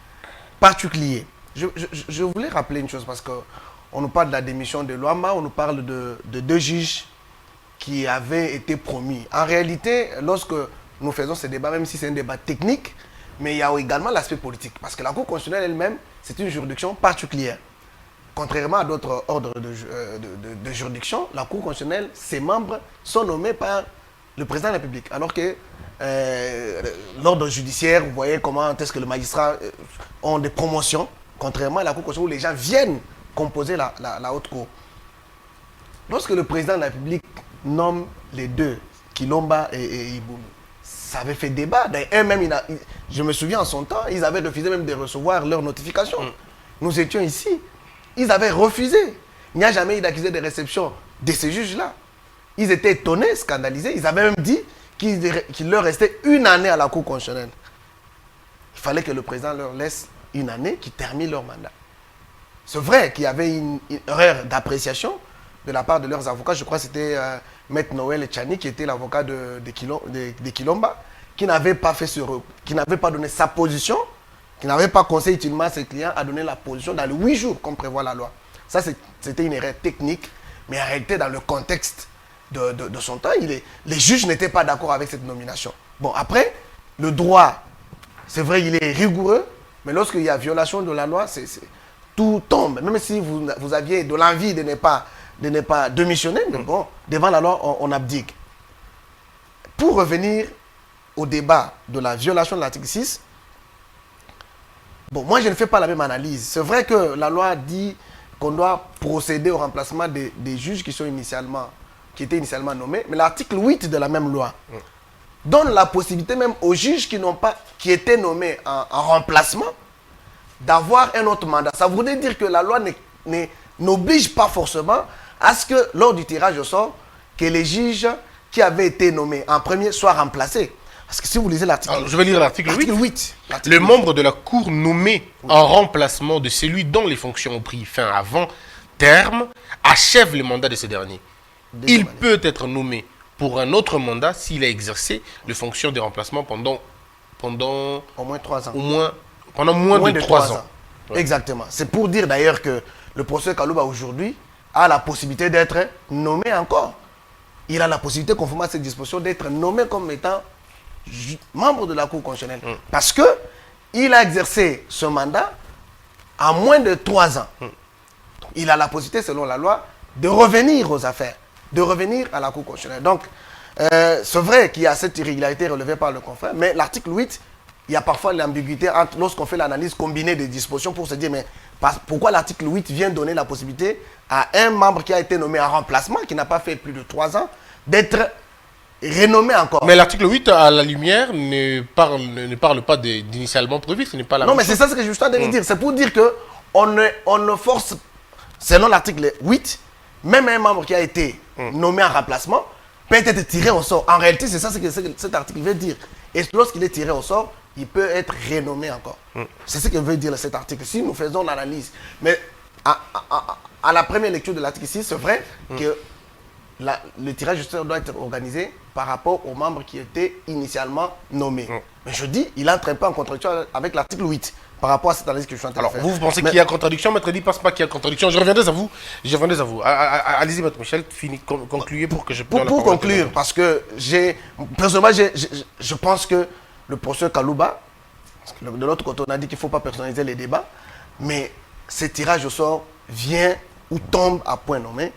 particulier. Je voulais rappeler une chose parce qu'on nous parle de la démission de Luamba, on nous parle de 2 juges qui avaient été promis. En réalité, lorsque nous faisons ce débat, même si c'est un débat technique, mais il y a également l'aspect politique. Parce que la Cour constitutionnelle elle-même, c'est une juridiction particulière. Contrairement à d'autres ordres de juridiction, la Cour constitutionnelle, ses membres sont nommés par le président de la République. Alors que l'ordre judiciaire, vous voyez comment est-ce que les magistrats ont des promotions, contrairement à la Cour constitutionnelle où les gens viennent composer la haute cour. Lorsque le président de la République nomme les 2, Kilomba et Iboulou, ça avait fait débat. Eux-mêmes, je me souviens en son temps, ils avaient refusé même de recevoir leur notification. Nous étions ici. Ils avaient refusé. Il n'y a jamais eu d'accusé de réception de ces juges-là. Ils étaient étonnés, scandalisés. Ils avaient même dit qu'il leur restait 1 année à la Cour constitutionnelle. Il fallait que le président leur laisse 1 année qui termine leur mandat. C'est vrai qu'il y avait une erreur d'appréciation de la part de leurs avocats. Je crois que c'était Maître Noël Tchani qui était l'avocat de Kilomba, qui n'avait pas donné sa position, qui n'avait pas conseillé utilement à ses clients à donner la position dans les 8 jours comme prévoit la loi. Ça, c'était une erreur technique, mais en réalité, dans le contexte de son temps, les juges n'étaient pas d'accord avec cette nomination. Bon, après, le droit, c'est vrai, il est rigoureux, mais lorsqu'il y a violation de la loi, tout tombe. Même si vous aviez de l'envie de ne pas démissionner, mais bon, devant la loi, on abdique. Pour revenir au débat de la violation de l'article 6, bon, moi, je ne fais pas la même analyse. C'est vrai que la loi dit qu'on doit procéder au remplacement des juges qui étaient initialement nommés, mais l'article 8 de la même loi donne la possibilité même aux juges qui étaient nommés en remplacement d'avoir un autre mandat. Ça voudrait dire que la loi n'oblige pas forcément à ce que, lors du tirage au sort, que les juges qui avaient été nommés en premier soient remplacés. Parce que si vous lisez l'article... Je vais lire l'article 8. Le membre de la Cour nommé en remplacement de celui dont les fonctions ont pris fin avant terme achève le mandat de ce dernier. Il peut être nommé pour un autre mandat s'il a exercé les fonctions de remplacement pendant au moins 3 ans. Pendant moins de 3 ans. Ouais. Exactement. C'est pour dire d'ailleurs que le professeur Kalouba aujourd'hui a la possibilité d'être nommé encore. Il a la possibilité, conformément à cette disposition, d'être nommé comme étant membre de la Cour constitutionnelle. Parce que il a exercé ce mandat à moins de 3 ans. Donc, il a la possibilité, selon la loi, de revenir aux affaires, de revenir à la Cour constitutionnelle. Donc, c'est vrai qu'il y a cette irrégularité relevée par le confrère, mais l'article 8, il y a parfois l'ambiguïté lorsqu'on fait l'analyse combinée des dispositions pour se dire, mais pourquoi l'article 8 vient donner la possibilité à un membre qui a été nommé en remplacement, qui n'a pas fait plus de 3 ans, d'être renommé encore. Mais l'article 8, à la lumière, ne parle pas d'initialement prévu, ce n'est pas la Non, même mais chose. c'est ça ce que je suis en train de dire. C'est pour dire qu'on ne force, selon l'article 8, même un membre qui a été nommé en remplacement peut être tiré au sort. En réalité, c'est ça ce que cet article veut dire. Et lorsqu'il est tiré au sort, il peut être renommé encore. C'est ce que veut dire cet article. Si nous faisons l'analyse, mais à la première lecture de l'article 6, c'est vrai que le tirage au sort doit être organisé par rapport aux membres qui étaient initialement nommés. Mais je dis, il entre un peu en contradiction avec l'article 8 par rapport à cette analyse que je suis en train de faire. Vous pensez qu'il y a contradiction, Maître Eddy pense pas qu'il y a contradiction. Je reviendrai à vous. Allez-y, Maître Michel, concluez pour que je puisse... Pour conclure, parce que personnellement, je pense que le professeur Kalouba, de l'autre côté, on a dit qu'il ne faut pas personnaliser les débats, mais ce tirage au sort vient ou tombe à point nommé,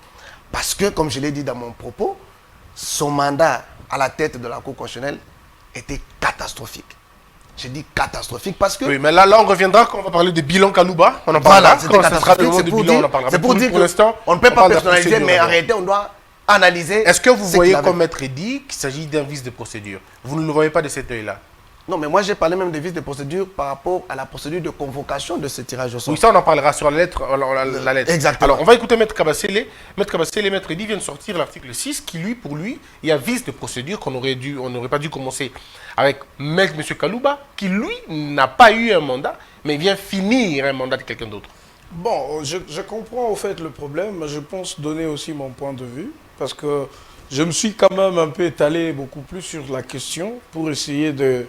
parce que, comme je l'ai dit dans mon propos, son mandat à la tête de la Cour constitutionnelle était catastrophique. J'ai dit catastrophique parce que... Oui, mais là on reviendra quand on va parler de bilan Kalouba. On en Voilà, parlera. c'était catastrophique. C'est pour dire qu'on ne peut pas personnaliser, mais en réalité, on doit analyser... Est-ce que vous voyez, comme Maître Eddy, qu'il s'agit d'un vice de procédure? Vous ne le voyez pas de cet œil-là? Non, mais moi, j'ai parlé même de vice de procédure par rapport à la procédure de convocation de ce tirage au sort. Oui, ça, on en parlera sur la lettre. Exactement. Alors, on va écouter Maître Kabassele. Maître Eddy vient de sortir l'article 6 qui, pour lui, il y a vice de procédure qu'on n'aurait pas dû commencer avec M. Kalouba, qui, lui, n'a pas eu un mandat, mais vient finir un mandat de quelqu'un d'autre. Bon, je comprends au fait le problème, mais je pense donner aussi mon point de vue, parce que je me suis quand même un peu étalé beaucoup plus sur la question pour essayer de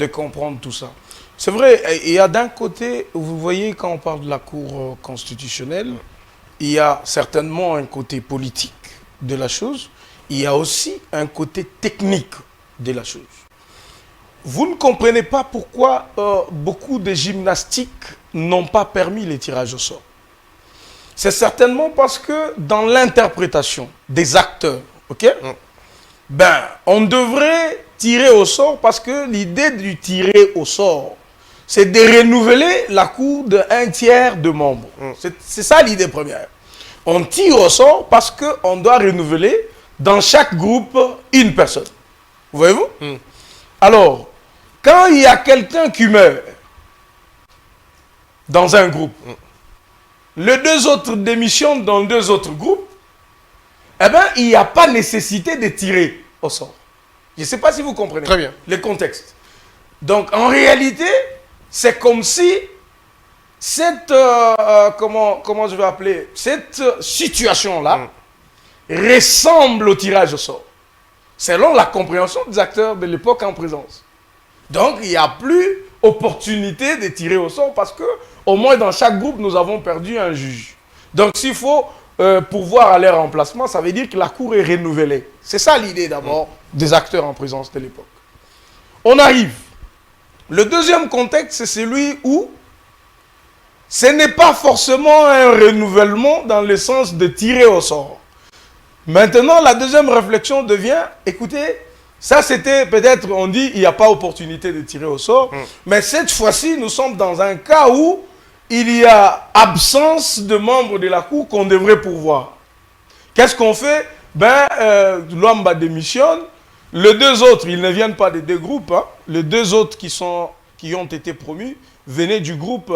comprendre tout ça. C'est vrai, il y a d'un côté, vous voyez, quand on parle de la Cour constitutionnelle, il y a certainement un côté politique de la chose, il y a aussi un côté technique de la chose. Vous ne comprenez pas pourquoi beaucoup de gymnastiques n'ont pas permis les tirages au sort. C'est certainement parce que dans l'interprétation des acteurs, ok, ben, on devrait tirer au sort parce que l'idée du tirer au sort, c'est de renouveler la cour de 1/3 de membres. C'est ça l'idée première. On tire au sort parce qu'on doit renouveler dans chaque groupe une personne. Voyez-vous? Alors, quand il y a quelqu'un qui meurt dans un groupe, les deux autres démissionnent dans deux autres groupes, eh bien, il n'y a pas nécessité de tirer au sort. Je ne sais pas si vous comprenez. Très bien. Le contexte. Donc, en réalité, c'est comme si cette, comment je vais appeler, cette situation-là ressemble au tirage au sort, selon la compréhension des acteurs de l'époque en présence. Donc, il n'y a plus opportunité de tirer au sort parce que, au moins dans chaque groupe, nous avons perdu un juge. Donc, s'il faut pouvoir aller en remplacement, ça veut dire que la cour est renouvelée. C'est ça l'idée d'abord des acteurs en présence de l'époque. On arrive. Le deuxième contexte, c'est celui où ce n'est pas forcément un renouvellement dans le sens de tirer au sort. Maintenant, la deuxième réflexion devient, écoutez, ça c'était peut-être, on dit, il n'y a pas opportunité de tirer au sort, mais cette fois-ci, nous sommes dans un cas où il y a absence de membres de la Cour qu'on devrait pourvoir. Qu'est-ce qu'on fait? Ben, Luamba démissionne, les deux autres, ils ne viennent pas des deux groupes, hein. Les deux autres qui ont été promus venaient du groupe,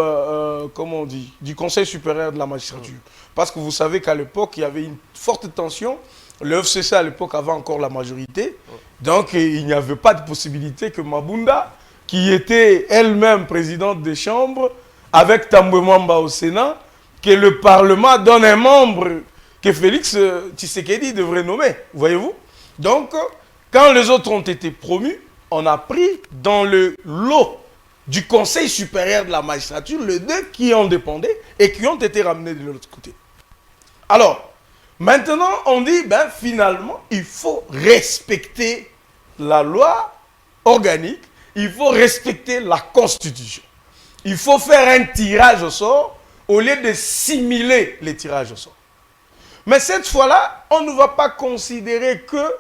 comment on dit, du Conseil supérieur de la magistrature. Parce que vous savez qu'à l'époque, il y avait une forte tension. Le FCC à l'époque avait encore la majorité. Donc, il n'y avait pas de possibilité que Mabunda, qui était elle-même présidente des chambres, avec Tambwe Mwamba au Sénat, que le Parlement donne un membre que Félix Tshisekedi devrait nommer. Voyez-vous? Donc, quand les autres ont été promus, on a pris dans le lot du Conseil supérieur de la magistrature les deux qui en dépendaient et qui ont été ramenés de l'autre côté. Alors, maintenant, on dit, ben, finalement, il faut respecter la loi organique, il faut respecter la Constitution. Il faut faire un tirage au sort au lieu de simuler les tirages au sort. Mais cette fois-là, on ne va pas considérer que,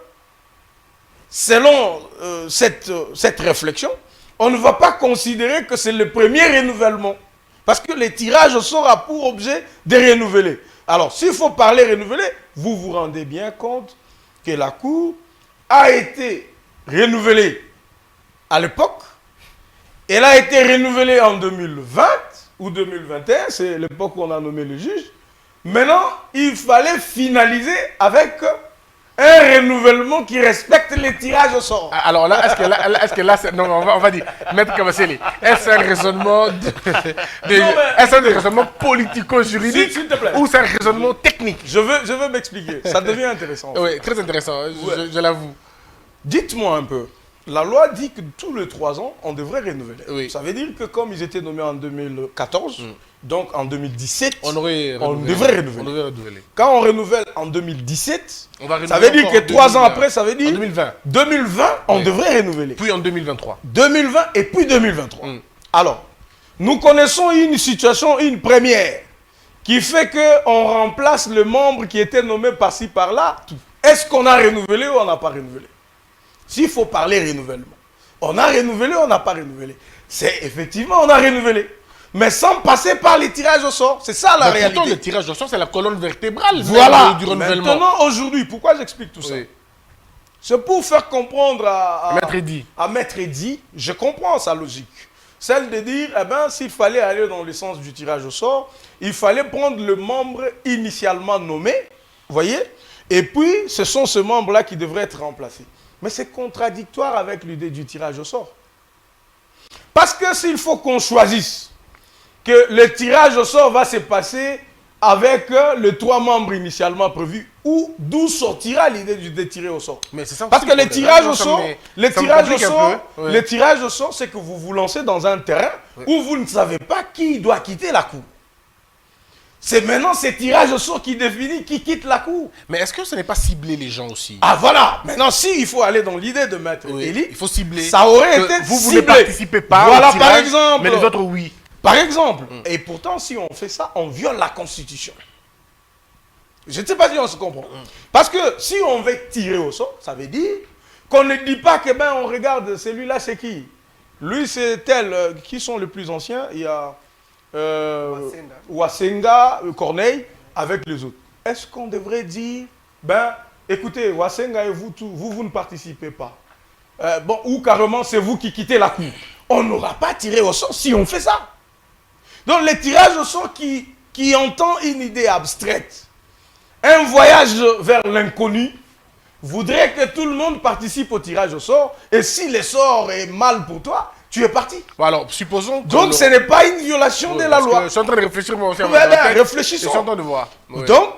selon cette réflexion, on ne va pas considérer que c'est le premier renouvellement. Parce que le tirage au sort a pour objet de renouveler. Alors, s'il faut parler renouveler, vous vous rendez bien compte que la Cour a été renouvelée à l'époque. Elle a été renouvelée en 2020 ou 2021, c'est l'époque où on a nommé le juge. Maintenant, il fallait finaliser avec un renouvellement qui respecte les tirages au sort. Alors là, est-ce que là, non, on va dire, Maître Kamasseli, est-ce un raisonnement est-ce un raisonnement politico-juridique ou c'est un raisonnement technique? Je veux m'expliquer, ça devient intéressant. Oui, très intéressant, je l'avoue. Dites-moi un peu, la loi dit que tous les 3 ans, on devrait renouveler. Oui. Ça veut dire que comme ils étaient nommés en 2014, donc en 2017, on devrait renouveler. Quand on renouvelle en 2017, on ça veut dire que 3 ans après, ça veut dire... En 2020. 2020, on devrait renouveler. Puis en 2023. 2020 et puis 2023. Alors, nous connaissons une situation, une première, qui fait qu'on remplace le membre qui était nommé par-ci, par-là. Est-ce qu'on a renouvelé ou on n'a pas renouvelé? S'il faut parler renouvellement, on a renouvelé ou on n'a pas renouvelé? C'est effectivement, on a renouvelé. Mais sans passer par les tirages au sort. C'est ça la réalité. Pourtant, le tirage au sort, c'est la colonne vertébrale voilà. Du renouvellement. Maintenant, aujourd'hui, pourquoi j'explique tout ça? C'est pour faire comprendre à Maître Eddy, je comprends sa logique. Celle de dire, eh ben, s'il fallait aller dans le sens du tirage au sort, il fallait prendre le membre initialement nommé, vous voyez, et puis ce sont ces membres-là qui devraient être remplacés. Mais c'est contradictoire avec l'idée du tirage au sort. Parce que s'il faut qu'on choisisse que le tirage au sort va se passer avec les 3 membres initialement prévus, d'où sortira l'idée de tirer au sort. Mais c'est ça Parce aussi que le les problème. tirages Non, au ça sort, me- les ça me tirages au complique un sort, peu. Ouais. les tirages au sort, c'est que vous vous lancez dans un terrain où vous ne savez pas qui doit quitter la cour. C'est maintenant ces tirages au sort qui définissent qui quitte la cour. Mais est-ce que ce n'est pas cibler les gens aussi? Ah voilà. Maintenant, si il faut aller dans l'idée de mettre Oui, Eli, il faut cibler. ça aurait Que été vous ne ciblé. participez pas Voilà, au tirage, par exemple. mais les autres, oui. Par exemple. Et pourtant, si on fait ça, on viole la Constitution. Je ne sais pas si on se comprend. Parce que si on veut tirer au sort, ça veut dire qu'on ne dit pas que ben on regarde celui-là c'est qui. Lui c'est tel. Qui sont les plus anciens? Il y a Wassenga, Corneille, avec les autres. Est-ce qu'on devrait dire, ben écoutez, Wassenga et vous, vous ne participez pas. Bon, ou carrément c'est vous qui quittez la cour. On n'aura pas tiré au sort si on fait ça. Donc les tirages au sort qui entend une idée abstraite, un voyage vers l'inconnu, voudrait que tout le monde participe au tirage au sort, et si le sort est mal pour toi, tu es parti. Bon, alors, supposons que... Donc ce n'est pas une violation de la parce loi. que je suis en train de réfléchir, moi aussi. à Ouais, ma ben, tête. réfléchissons. Je suis en train de voir. Oui. Donc,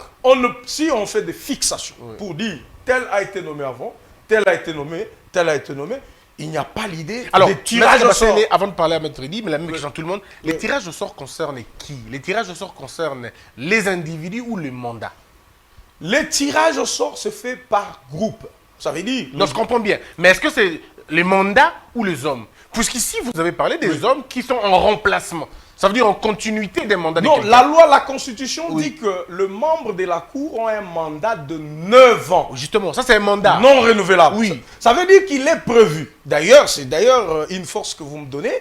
si on fait des fixations pour dire tel a été nommé avant, tel a été nommé, tel a été nommé, il n'y a pas l'idée Alors, de tirage au sort. avant de parler à Maître Eddy, mais la même question à tout le monde, les tirages au sort concernent qui? Les tirages au sort concernent les individus ou les mandats? Les tirages au sort se fait par groupe. Ça veut dire... Non, je comprends bien. Mais est-ce que c'est les mandats ou les hommes? Puisqu'ici, vous avez parlé des hommes qui sont en remplacement. Ça veut dire en continuité des mandats de Non, quelqu'un. la loi, la Constitution Oui. dit que le membre de la Cour a un mandat de 9 ans. Justement, ça c'est un mandat. Non renouvelable. Oui. Ça veut dire qu'il est prévu. D'ailleurs, c'est une force que vous me donnez.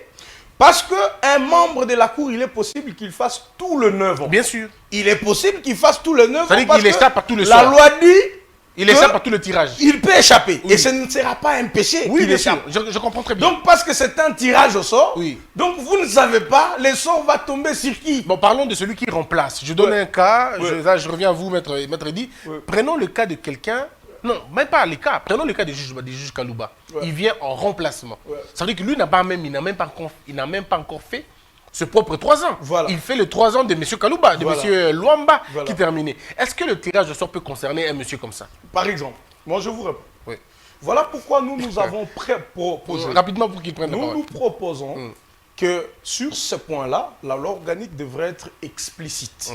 Parce qu'un membre de la Cour, il est possible qu'il fasse tout le 9 ans. Bien sûr. Il est possible qu'il fasse tout le 9 ans. Ça veut dire parce qu'il que échappe à tout le la sort. loi dit Il que échappe à tout le tirage. il peut échapper. Oui. Et ce ne sera pas un péché Oui, qu'il bien sûr. échappe. Je comprends très bien. Donc, parce que c'est un tirage au sort, Oui. donc vous ne savez pas, le sort va tomber sur qui. Bon, parlons de celui qui remplace. Je donne Ouais. un cas, Ouais. je reviens à vous, Maître Eddy. Ouais. Prenons le cas de quelqu'un, non, même pas les cas, prenons le cas du juge Kalouba. Ouais. Il vient en remplacement. Ouais. Ça veut dire que lui il n'a même pas encore fait ce propre 3 ans. Voilà. Il fait les 3 ans de M. Kalouba, de Voilà. M. Luamba, Voilà. qui est terminé. Est-ce que le tirage de sort peut concerner un monsieur comme ça? Par exemple, moi je vous réponds. Oui. Voilà pourquoi nous avons proposé. Rapidement pour qu'il prenne la Nous parole. nous proposons que sur ce point-là, la loi organique devrait être explicite.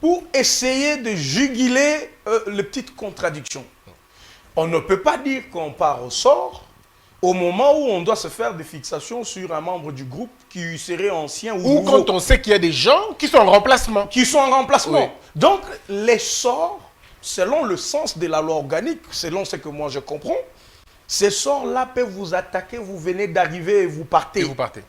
Pour essayer de juguler les petites contradictions. On ne peut pas dire qu'on part au sort au moment où on doit se faire des fixations sur un membre du groupe qui serait ancien ou Ou nouveau, quand on sait qu'il y a des gens qui sont en remplacement. qui sont en remplacement. Oui. Donc, les sorts, selon le sens de la loi organique, selon ce que moi je comprends, ces sorts-là peuvent vous attaquer, vous venez d'arriver et vous partez. Et vous partez.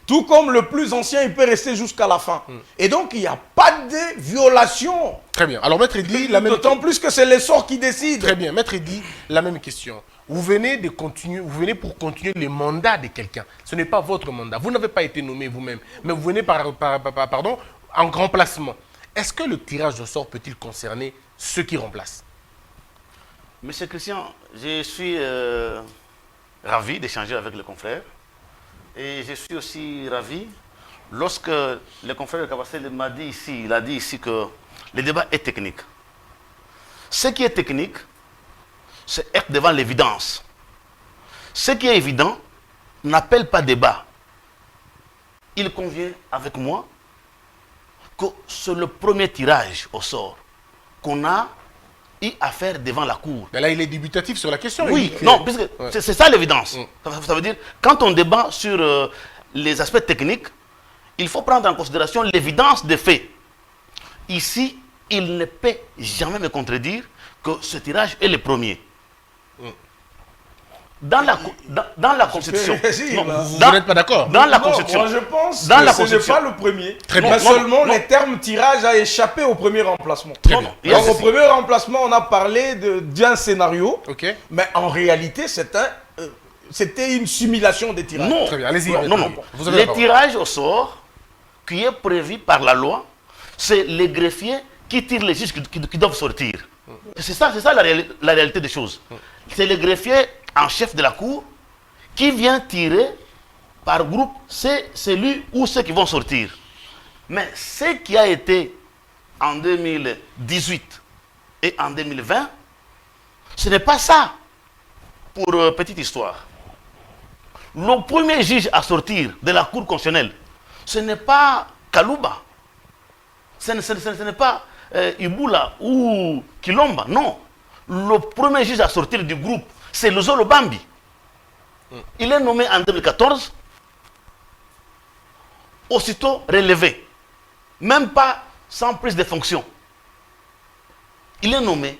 Tout comme le plus ancien, il peut rester jusqu'à la fin. Et donc, il n'y a pas de violation. Très bien. Alors, Maître Eddy, la même D'autant plus que c'est les sorts qui décident. Très bien. Maître Eddy, la même question. Vous venez pour continuer le mandat de quelqu'un. Ce n'est pas votre mandat. Vous n'avez pas été nommé vous-même, mais vous venez en remplacement. Est-ce que le tirage au sort peut-il concerner ceux qui remplacent? Monsieur Christian, je suis ravi d'échanger avec le confrère. Et je suis aussi ravi lorsque le confrère de Kabassel m'a dit ici, il a dit ici que le débat est technique. Ce qui est technique, c'est être devant l'évidence. Ce qui est évident n'appelle pas débat. Il convient avec moi que c'est le premier tirage au sort qu'on a eu à faire devant la cour. Mais là, il est débutatif sur la question. Oui, Il dit que- non, puisque Ouais. c'est ça l'évidence. Ça veut dire, quand on débat sur les aspects techniques, il faut prendre en considération l'évidence des faits. Ici, il ne peut jamais me contredire que ce tirage est le premier. Dans la Constitution. Si, non, bah. Vous dans- n'êtes pas d'accord? Dans la Non, Constitution. moi je pense Dans que la ce n'est Constitution. pas le premier. Très mais bien. seulement Non, les termes tirage a échappé au premier remplacement. Très Non, bien. non, il y a Alors, au ceci. premier remplacement, on a parlé d'un scénario, Ok. mais en réalité, c'était une simulation des tirages. Non, Très bien, allez-y. non, non. Vous avez la Le parole. tirage au sort qui est prévu par la loi, c'est les greffiers qui tirent les juges qui doivent sortir. C'est ça la réalité des choses. C'est le greffier en chef de la cour qui vient tirer par groupe, c'est celui ou ceux qui vont sortir. Mais ce qui a été en 2018 et en 2020, ce n'est pas ça. Pour petite histoire, le premier juge à sortir de la Cour constitutionnelle, ce n'est pas Kalouba, ce n'est pas Ibula ou Kilomba, non. Le premier juge à sortir du groupe, c'est Luzolo Bambi. Il est nommé en 2014, aussitôt relevé, même pas sans prise de fonction. Il est nommé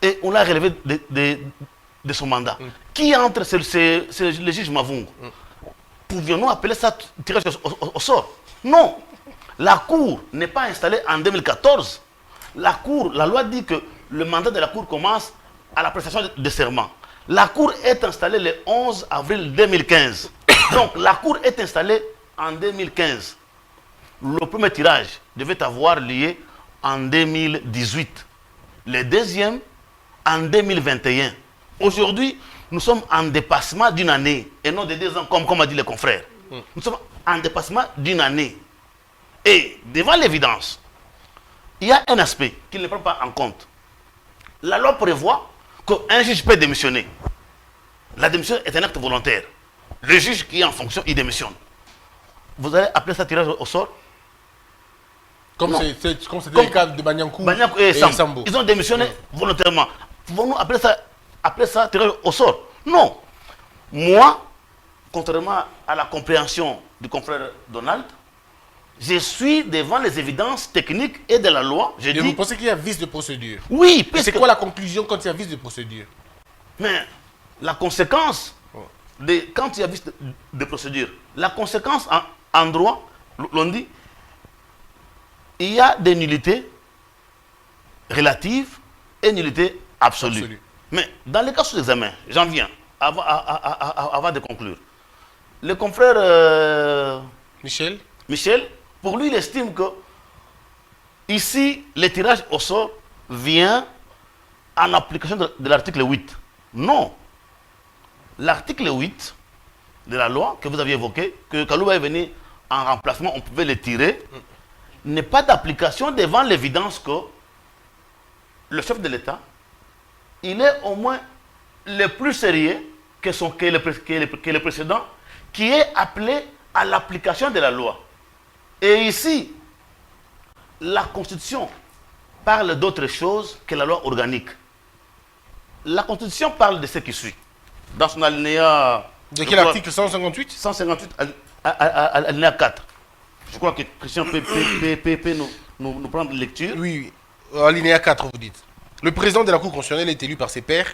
et on l'a relevé de son mandat. Qui entre, c'est le juge Mavungo. Pouvions-nous appeler ça tirage au sort? Non. La Cour n'est pas installée en 2014. La loi dit que le mandat de la Cour commence à la prestation de serment. La Cour est installée le 11 avril 2015. Donc la Cour est installée en 2015. Le premier tirage devait avoir lieu en 2018. Le deuxième en 2021. Aujourd'hui, nous sommes en dépassement d'une année et non de 2 ans, comme a dit le confrère. Nous sommes en dépassement d'une année. Et devant l'évidence, il y a un aspect qu'il ne prend pas en compte. La loi prévoit qu'un juge peut démissionner. La démission est un acte volontaire. Le juge qui est en fonction, il démissionne. Vous allez appeler ça tirage au sort? Comme c'était le cas de Banyankou et Sambo. Ils ont démissionné volontairement. Pouvons-nous appeler ça tirage au sort? Non. Moi, contrairement à la compréhension du confrère Donald, je suis devant les évidences techniques et de la loi. Et vous pensez qu'il y a vice de procédure? Oui. C'est quoi la conclusion quand il y a vice de procédure? Mais la conséquence, quand il y a vice de procédure, la conséquence en droit, l'on dit, il y a des nullités relatives et nullités absolues. Mais dans les cas sous examen, j'en viens, avant de conclure. Le confrère Michel, pour lui, il estime que ici, le tirage au sort vient en application de l'article 8. Non. L'article 8 de la loi que vous aviez évoqué, que Kalouba est venu en remplacement, on pouvait le tirer, n'est pas d'application devant l'évidence que le chef de l'État, il est au moins le plus sérieux que le précédent, qui est appelé à l'application de la loi. Et ici, la Constitution parle d'autre chose que la loi organique. La Constitution parle de ce qui suit. Dans son alinéa... De quel article? 158 158, alinéa 4. Je crois que Christian peut nous prendre lecture. Oui, alinéa 4, vous dites. Le président de la Cour constitutionnelle est élu par ses pairs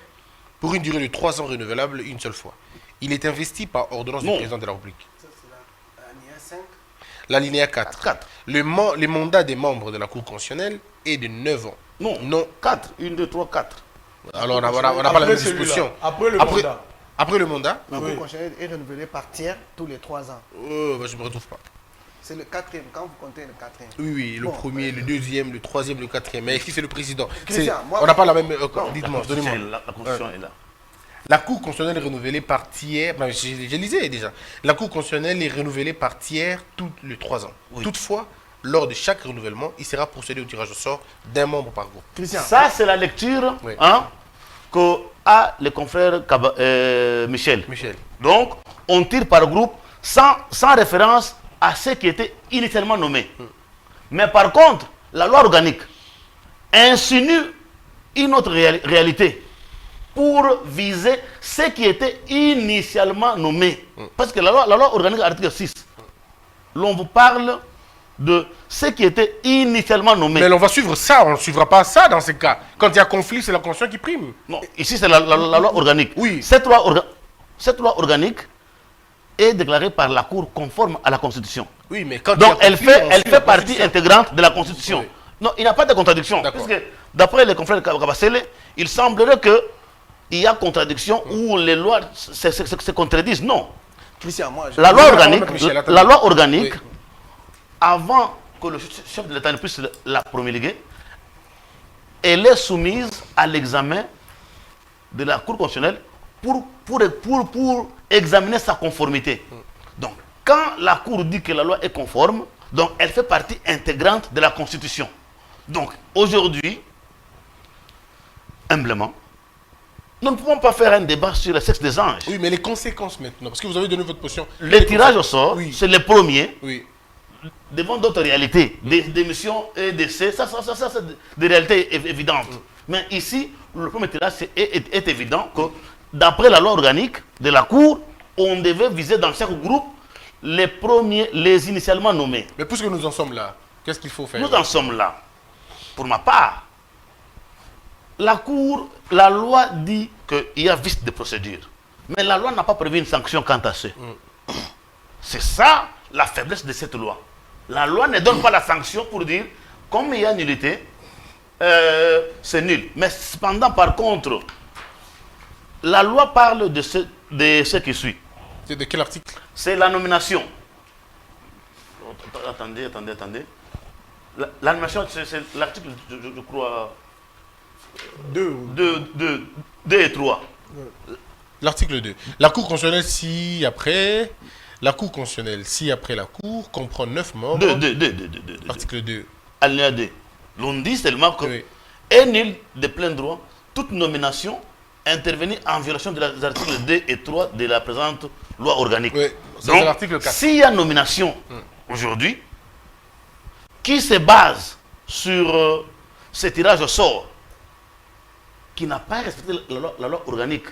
pour une durée de 3 ans renouvelable une seule fois. Il est investi par ordonnance du président de la République. Ça, c'est l'alinéa 5. L'alinéa 4. Le mandat des membres de la Cour constitutionnelle est de 9 ans. Non. 4. 1, 2, 3, 4. Alors, on n'a pas la même disposition. Après le mandat. Après le mandat, La Cour constitutionnelle est renouvelée par tiers tous les 3 ans. je ne me retrouve pas. C'est le 4e, quand vous comptez le 4e. Oui, le premier, le deuxième, le troisième, le quatrième. Mais ici, c'est le président. Moi, on n'a pas la même... Dites-moi, La donnez-moi. Constitution est là. La Cour constitutionnelle est renouvelée par tiers... Je lisais déjà. La Cour constitutionnelle est renouvelée par tiers tous les 3 ans. Oui. Toutefois, lors de chaque renouvellement, il sera procédé au tirage au sort d'un membre par groupe. Ça, c'est la lecture qu'a le confrère Michel. Donc, on tire par groupe sans référence à ceux qui étaient initialement nommés. Mais par contre, la loi organique insinue une autre réalité pour viser ceux qui étaient initialement nommés. Parce que la loi organique, article 6, l'on vous parle de ceux qui étaient initialement nommés. Mais on va suivre ça, on ne suivra pas ça dans ces cas. Quand il y a conflit, c'est la Constitution qui prime. Non, ici c'est la loi organique. Oui. Cette loi organique est déclarée par la Cour conforme à la Constitution. Oui, mais quand donc elle fait partie intégrante de la Constitution. Oui. Non, il n'y a pas de contradiction. Parce que d'après les confrères de Kabasele, il semblerait qu'il y a contradiction où les lois se contredisent. Non. Christian, la loi organique, oui, avant que le chef de l'État ne puisse la promulguer, elle est soumise à l'examen de la Cour constitutionnelle pour examiner sa conformité. Donc, quand la Cour dit que la loi est conforme, donc elle fait partie intégrante de la Constitution. Donc, aujourd'hui, humblement, nous ne pouvons pas faire un débat sur le sexe des anges. Oui, mais les conséquences maintenant, parce que vous avez donné votre position. Les tirages au sort, Oui. c'est les premiers Oui. devant d'autres réalités, des missions et des faits. Ça c'est des réalités évidentes. Mais ici, le premier tirage est évident que d'après la loi organique de la Cour, on devait viser dans chaque groupe les premiers, les initialement nommés. Mais puisque nous en sommes là, qu'est-ce qu'il faut faire? Nous en sommes là. Pour ma part, la Cour, la loi dit qu'il y a vice de procédure. Mais la loi n'a pas prévu une sanction quant à ce. C'est ça la faiblesse de cette loi. La loi ne donne pas la sanction pour dire, comme il y a nullité, c'est nul. Mais cependant, par contre, la loi parle de ce qui suit. C'est de quel article? C'est la nomination. Attendez. La nomination, c'est l'article, je crois, 2 et 3. L'article 2. La Cour constitutionnelle, si après la Cour comprend 9 membres. 2. Article 2. Alinéa 2. L'on dit seulement que Oui. est nul de plein droit toute nomination intervenue en violation des articles 2 et 3 de la présente loi organique. Oui, c'est Donc, l'article 4. s'il y a nomination aujourd'hui qui se base sur ce tirage au sort, qui n'a pas respecté la loi organique,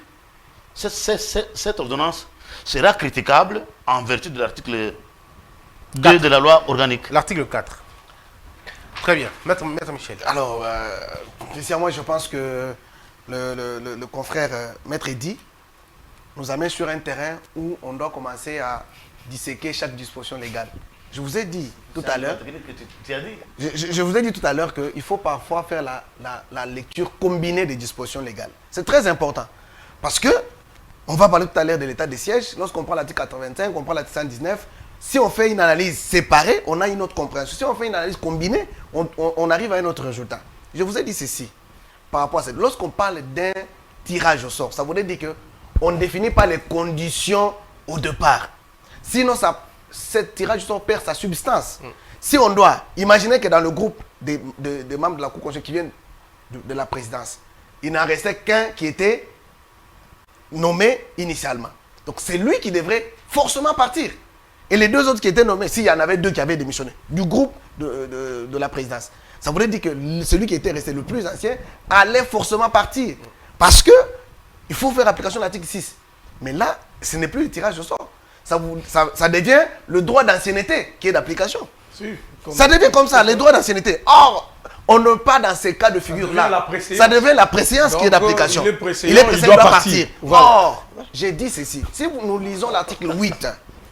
cette ordonnance sera critiquable en vertu de l'article 2 de la loi organique. L'article 4. Très bien. Maître Michel. Alors, Christian, moi je pense que le confrère Maître Eddy nous amène sur un terrain où on doit commencer à disséquer chaque disposition légale. Je vous ai dit tout à l'heure, je vous ai dit tout à l'heure qu'il faut parfois faire la lecture combinée des dispositions légales. C'est très important. Parce que, on va parler tout à l'heure de l'état des sièges, lorsqu'on prend l'article 85, on prend l'article 119, si on fait une analyse séparée, on a une autre compréhension. Si on fait une analyse combinée, on arrive à un autre résultat. Je vous ai dit ceci, par rapport à ça. Lorsqu'on parle d'un tirage au sort, ça voudrait dire qu'on ne définit pas les conditions au départ. Sinon, ce tirage au sort perd sa substance. Si on doit, imaginer que dans le groupe des membres de la Cour constitutionnelle qui viennent de la présidence, il n'en restait qu'un qui était nommé initialement. Donc c'est lui qui devrait forcément partir. Et les deux autres qui étaient nommés, s'il y en avait deux qui avaient démissionné du groupe de la présidence, ça voudrait dire que celui qui était resté le plus ancien allait forcément partir. Parce que il faut faire application de l'article 6. Mais là, ce n'est plus le tirage au sort. Ça devient le droit d'ancienneté qui est d'application. Ça devient comme ça, les droits d'ancienneté. Or, on n'est pas dans ces cas de figure-là. Ça devient la préséance qui est d'application. Il est pressé, il doit partir. Voilà. Or, j'ai dit ceci. Si nous lisons l'article 8,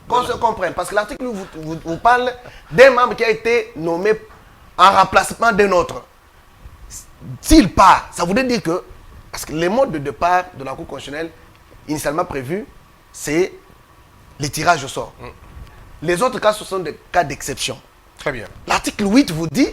qu'on se comprenne, parce que l'article vous parle d'un membre qui a été nommé en remplacement d'un autre. S'il part, ça voudrait dire que, parce que les modes de départ de la Cour constitutionnelle, initialement prévus, c'est les tirages au sort. Les autres cas, ce sont des cas d'exception. Très bien. L'article 8 vous dit,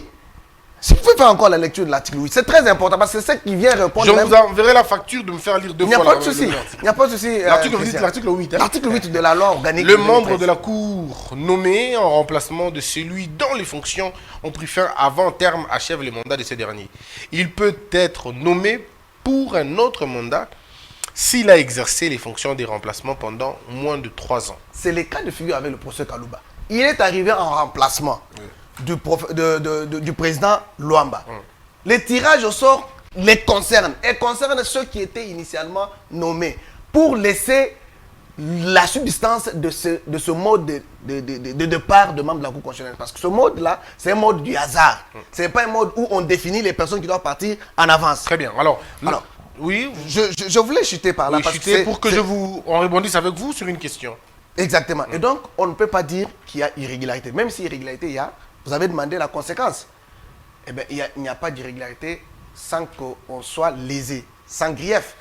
si vous pouvez faire encore la lecture de l'article 8, c'est très important parce que c'est ce qui vient répondre. Je vous enverrai la facture de me faire lire deux fois. Il n'y a pas de souci. Il n'y a pas de souci. L'article 8. Hein? L'article 8 de la loi organique. Le membre de la Cour nommé en remplacement de celui dont les fonctions ont pris fin avant terme achève le mandat de ces derniers. Il peut être nommé pour un autre mandat s'il a exercé les fonctions des remplacements pendant moins de 3 ans. C'est le cas de figure avec le professeur Kalouba. Il est arrivé en remplacement du président Luamba. Les tirages au sort les concernent et concernent ceux qui étaient initialement nommés pour laisser la subsistance de ce mode de départ de membres de la Cour constitutionnelle. Parce que ce mode-là, c'est un mode du hasard. Ce n'est pas un mode où on définit les personnes qui doivent partir en avance. Très bien. Alors oui, je voulais chuter par là. Oui, parce chuter pour que on rebondisse avec vous sur une question. Exactement. Et donc, on ne peut pas dire qu'il y a irrégularité. Même si irrégularité il y a, vous avez demandé la conséquence. Eh bien, il n'y a pas d'irrégularité sans qu'on soit lésé, sans grief.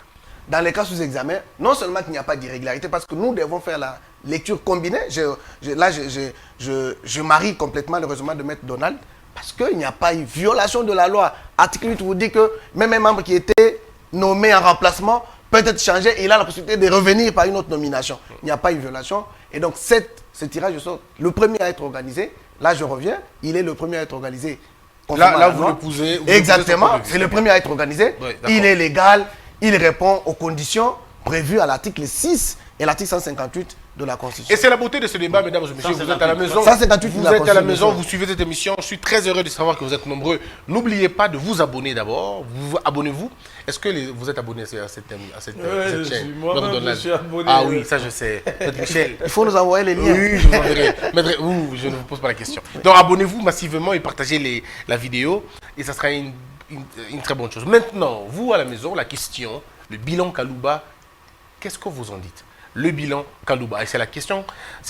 Dans les cas sous examen, non seulement qu'il n'y a pas d'irrégularité, parce que nous devons faire la lecture combinée. Je marie complètement le raisonnement de Maître Donald, parce qu'il n'y a pas eu violation de la loi. Article 8 vous dit que même un membre qui était nommé en remplacement peut être changé et il a la possibilité de revenir par une autre nomination. Il n'y a pas eu violation. Et donc, ce tirage au sort, le premier à être organisé, là je reviens, il est le premier à être organisé conformément à Là, la vous loi. l'épousez. vous Exactement, épousez son point de vue. c'est le premier à être organisé. Oui, d'accord. Il est légal, il répond aux conditions prévues à l'article 6 et l'article 158 de la Constitution. Et c'est la beauté de ce débat, mesdames et messieurs. Vous êtes à la maison. 158 Vous de la êtes à la maison, Constitution. vous suivez cette émission. Je suis très heureux de savoir que vous êtes nombreux. N'oubliez pas de vous abonner d'abord. Abonnez-vous. Est-ce que vous êtes abonné à cette je chaîne suis- moi-même, Donc, Donald. je suis abonné, Ah oui. oui, ça je sais. Maître Michel. Il faut nous envoyer les liens. Oui, je vous enverrai. Maître, je ne vous pose pas la question. Donc abonnez-vous massivement et partagez la vidéo. Et ça sera une très bonne chose. Maintenant, vous à la maison, la question, le bilan Kalouba, qu'est-ce que vous en dites? Le bilan Kalouba. Et c'est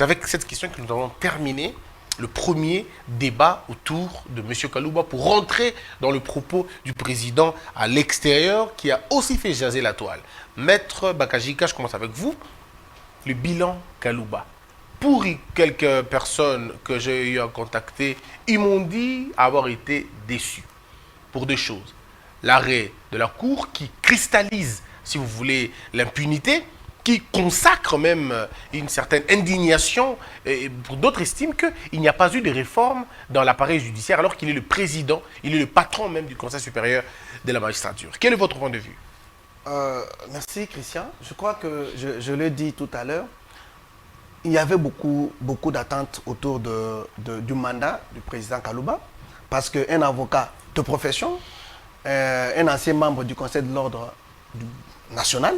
avec cette question que nous avons terminé le premier débat autour de M. Kalouba pour rentrer dans le propos du président à l'extérieur qui a aussi fait jaser la toile. Maître Bakajika, je commence avec vous. Le bilan Kalouba. Pour quelques personnes que j'ai eu à contacter, ils m'ont dit avoir été déçus pour deux choses. L'arrêt de la Cour qui cristallise, si vous voulez, l'impunité, qui consacre même une certaine indignation, et pour d'autres estiment qu'il n'y a pas eu de réforme dans l'appareil judiciaire alors qu'il est le président, il est le patron même du Conseil supérieur de la magistrature. Quel est votre point de vue? Merci Christian. Je crois que je l'ai dit tout à l'heure, il y avait beaucoup d'attentes autour du mandat du président Kalouba parce qu'un avocat de profession, un ancien membre du Conseil de l'ordre national,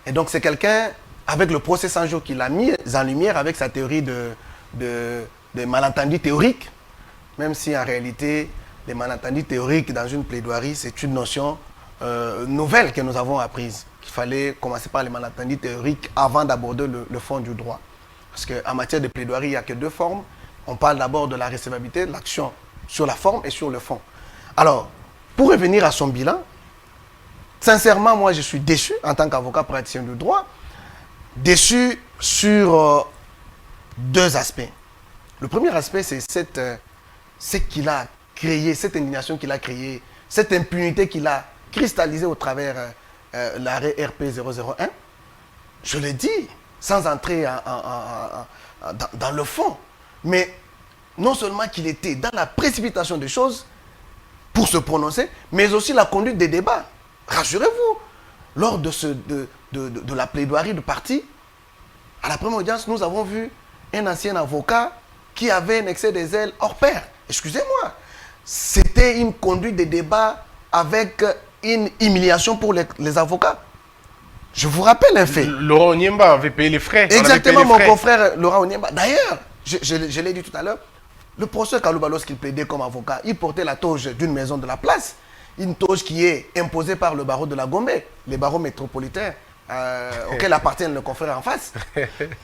et donc c'est quelqu'un avec le procès 100 jours qu'il a mis en lumière avec sa théorie de malentendus théoriques, même si en réalité les malentendus théoriques dans une plaidoirie c'est une notion nouvelle que nous avons apprise. Qu'il fallait commencer par les malentendus théoriques avant d'aborder le fond du droit. Parce qu'en matière de plaidoirie, il n'y a que deux formes. On parle d'abord de la recevabilité, de l'action sur la forme et sur le fond. Alors, pour revenir à son bilan, sincèrement, moi je suis déçu en tant qu'avocat praticien du droit, déçu sur deux aspects. Le premier aspect, c'est ce qu'il a créé, cette indignation qu'il a créée, cette impunité qu'il a cristallisée au travers l'arrêt RP 001. Je l'ai dit, sans entrer dans le fond, mais non seulement qu'il était dans la précipitation des choses pour se prononcer, mais aussi la conduite des débats. Rassurez-vous, lors de la plaidoirie du parti, à la première audience, nous avons vu un ancien avocat qui avait un excès des ailes hors pair. Excusez-moi, c'était une conduite des débats avec une humiliation pour les avocats. Je vous rappelle un fait. Laurent Onyemba avait payé les frais. Exactement, mon confrère Laurent Onyemba. D'ailleurs, je l'ai dit tout à l'heure, le professeur Kalouba, lorsqu'il plaidait comme avocat, il portait la toge d'une maison de la place. Une toge qui est imposée par le barreau de la Gombe, les barreaux métropolitains auxquels appartiennent le confrère en face.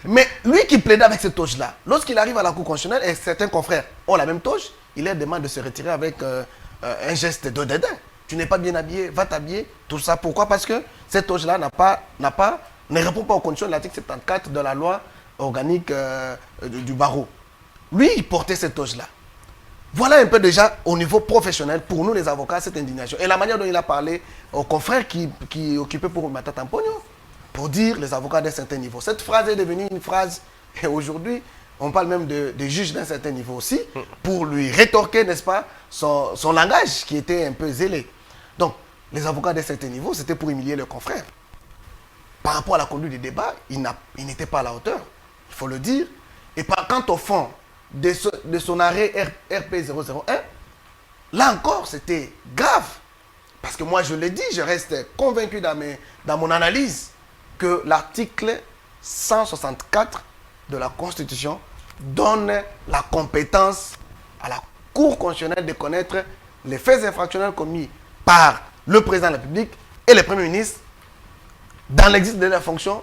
Mais lui qui plaidait avec cette toge-là, lorsqu'il arrive à la Cour constitutionnelle et certains confrères ont la même toge, il leur demande de se retirer avec un geste de dédain. Tu n'es pas bien habillé, va t'habiller, tout ça. Pourquoi? Parce que cette toge-là ne répond pas aux conditions de l'article 74 de la loi organique du barreau. Lui, il portait cette toge-là. Voilà un peu déjà au niveau professionnel, pour nous les avocats, cette indignation. Et la manière dont il a parlé aux confrères qui occupaient pour Matata Mpogno, pour dire les avocats d'un certain niveau. Cette phrase est devenue une phrase, et aujourd'hui, on parle même de juges d'un certain niveau aussi, pour lui rétorquer, n'est-ce pas, son langage qui était un peu zélé. Donc, les avocats d'un certain niveau, c'était pour humilier leurs confrères. Par rapport à la conduite des débats, il n'était pas à la hauteur, il faut le dire. Et quant au fond de son arrêt RP 001, là encore, c'était grave. Parce que moi, je l'ai dit, je reste convaincu dans mon analyse que l'article 164 de la Constitution donne la compétence à la Cour constitutionnelle de connaître les faits infractionnels commis par le président de la République et le Premier ministre dans l'exercice de leur fonction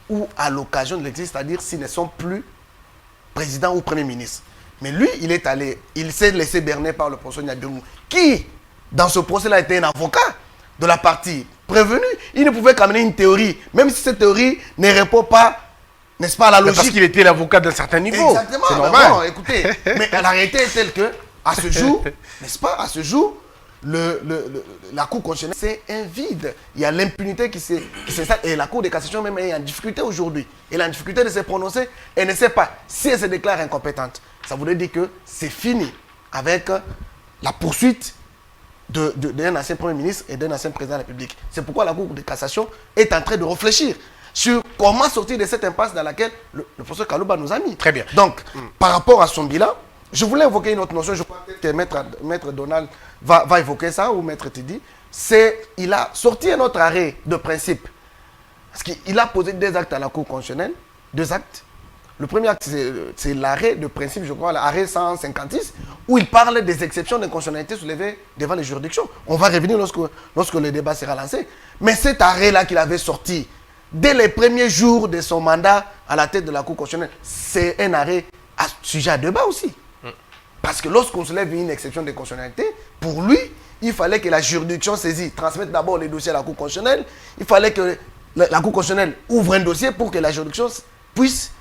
ou à l'occasion de l'exercice, c'est-à-dire s'ils ne sont plus président ou Premier ministre. Mais lui, il s'est laissé berner par le professeur Nyabioumou, qui, dans ce procès-là, était un avocat de la partie prévenue. Il ne pouvait qu'amener une théorie, même si cette théorie ne répond pas, n'est-ce pas, à la logique. Parce qu'il était l'avocat d'un certain niveau. Exactement. C'est normal. Bon, écoutez, mais la réalité est telle que, à ce jour, n'est-ce pas, à ce jour, la Cour constitutionnelle, c'est un vide. Il y a l'impunité qui s'installe. Et la Cour de cassation même est en difficulté aujourd'hui. Elle a en difficulté de se prononcer. Elle ne sait pas si elle se déclare incompétente. Ça voudrait dire que c'est fini avec la poursuite d'un ancien Premier ministre et d'un ancien président de la République. C'est pourquoi la Cour de cassation est en train de réfléchir sur comment sortir de cette impasse dans laquelle le professeur Kalouba nous a mis. Très bien. Donc, par rapport à son bilan, je voulais évoquer une autre notion. Je crois que Maître Donald va évoquer ça, ou Maître Tidi. Il a sorti un autre arrêt de principe. Parce qu'il a posé 2 actes à la Cour constitutionnelle. 2 actes. Le premier acte, c'est l'arrêt de principe, je crois, l'arrêt 156, où il parle des exceptions d'inconstitutionnalité soulevées devant les juridictions. On va revenir lorsque le débat sera lancé. Mais cet arrêt-là qu'il avait sorti, dès les premiers jours de son mandat à la tête de la Cour constitutionnelle, c'est un arrêt sujet à débat aussi. Parce que lorsqu'on soulève une exception d'inconstitutionnalité, pour lui, il fallait que la juridiction saisie transmette d'abord les dossiers à la Cour constitutionnelle. Il fallait que la Cour constitutionnelle ouvre un dossier pour que la juridiction puisse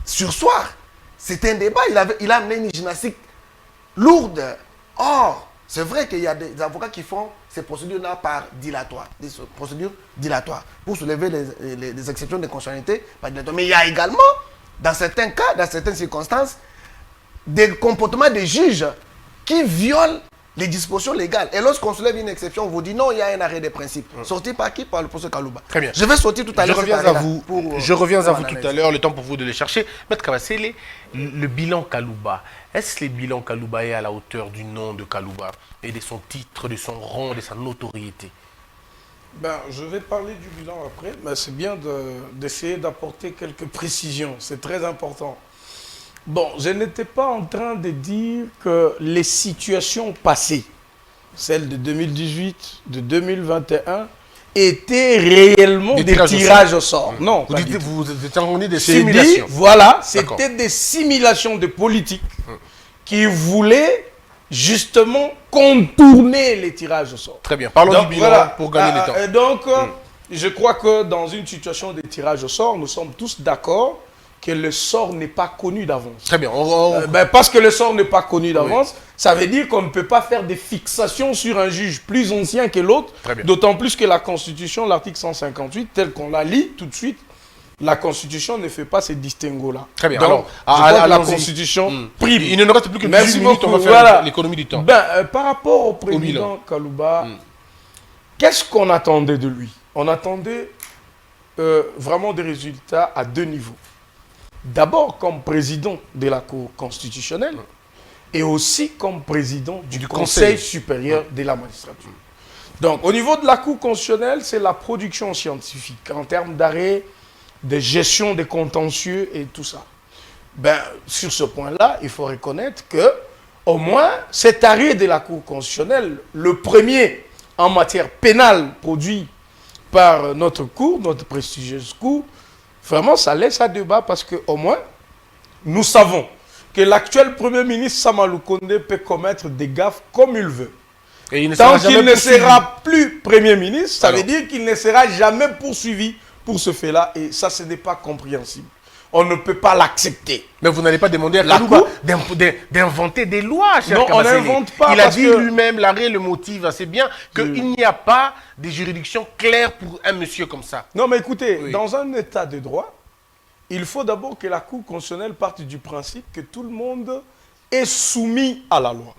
sursoir. C'était un débat. Il a amené une gymnastique lourde. Or, c'est vrai qu'il y a des avocats qui font ces procédures-là par dilatoire. Des procédures dilatoires. Pour soulever les exceptions de constitutionnalité par dilatoire. Mais il y a également, dans certains cas, dans certaines circonstances, des comportements des juges qui violent les dispositions légales. Et lorsqu'on soulève une exception, on vous dit non, il y a un arrêt des principes. Sorti par qui? Par le professeur Kalouba. Très bien. Je vais sortir tout à l'heure. Je reviens à vous tout à l'heure, le temps pour vous de les chercher. Maître Kabassele, le bilan Kalouba, est-ce que le bilan Kalouba est à la hauteur du nom de Kalouba et de son titre, de son rang, de sa notoriété? Je vais parler du bilan après, mais c'est bien d'essayer d'apporter quelques précisions. C'est très important. Bon, je n'étais pas en train de dire que les situations passées, celles de 2018, de 2021, étaient réellement des tirages au sort. Non, vous étiez en train de simulations. Voilà, c'était des simulations de politiques qui voulaient justement contourner les tirages au sort. Très bien, parlons du bilan pour gagner le temps. Donc, je crois que dans une situation de tirage au sort, nous sommes tous d'accord que le sort n'est pas connu d'avance. Très bien. Parce que le sort n'est pas connu d'avance, ça veut dire qu'on ne peut pas faire des fixations sur un juge plus ancien que l'autre, d'autant plus que la Constitution, l'article 158, tel qu'on la lit tout de suite, la Constitution ne fait pas ces distinguos-là. Très bien. Donc, alors, la Constitution prime. Il ne nous reste plus que 18 minutes, on va faire l'économie du temps. Par rapport au président Kalouba, qu'est-ce qu'on attendait de lui? On attendait vraiment des résultats à 2 niveaux. D'abord comme président de la Cour constitutionnelle et aussi comme président du Conseil supérieur de la magistrature. Donc au niveau de la Cour constitutionnelle, c'est la production scientifique en termes d'arrêt, de gestion des contentieux et tout ça. Sur ce point-là, il faut reconnaître que au moins cet arrêt de la Cour constitutionnelle, le premier en matière pénale produit par notre Cour, notre prestigieuse Cour, vraiment, ça laisse à débat parce qu'au moins, nous savons que l'actuel Premier ministre Samalou Kondé peut commettre des gaffes comme il veut. Et tant qu'il ne sera plus Premier ministre, ça veut dire qu'il ne sera jamais poursuivi pour ce fait-là. Et ça, ce n'est pas compréhensible. On ne peut pas l'accepter. Mais vous n'allez pas demander à Kalouba d'inventer des lois, cher Non, on n'invente pas. Il a dit lui-même, l'arrêt le motive assez bien, qu'il n'y a pas de juridiction claire pour un monsieur comme ça. Non, mais écoutez, dans un état de droit, il faut d'abord que la Cour constitutionnelle parte du principe que tout le monde est soumis à la loi.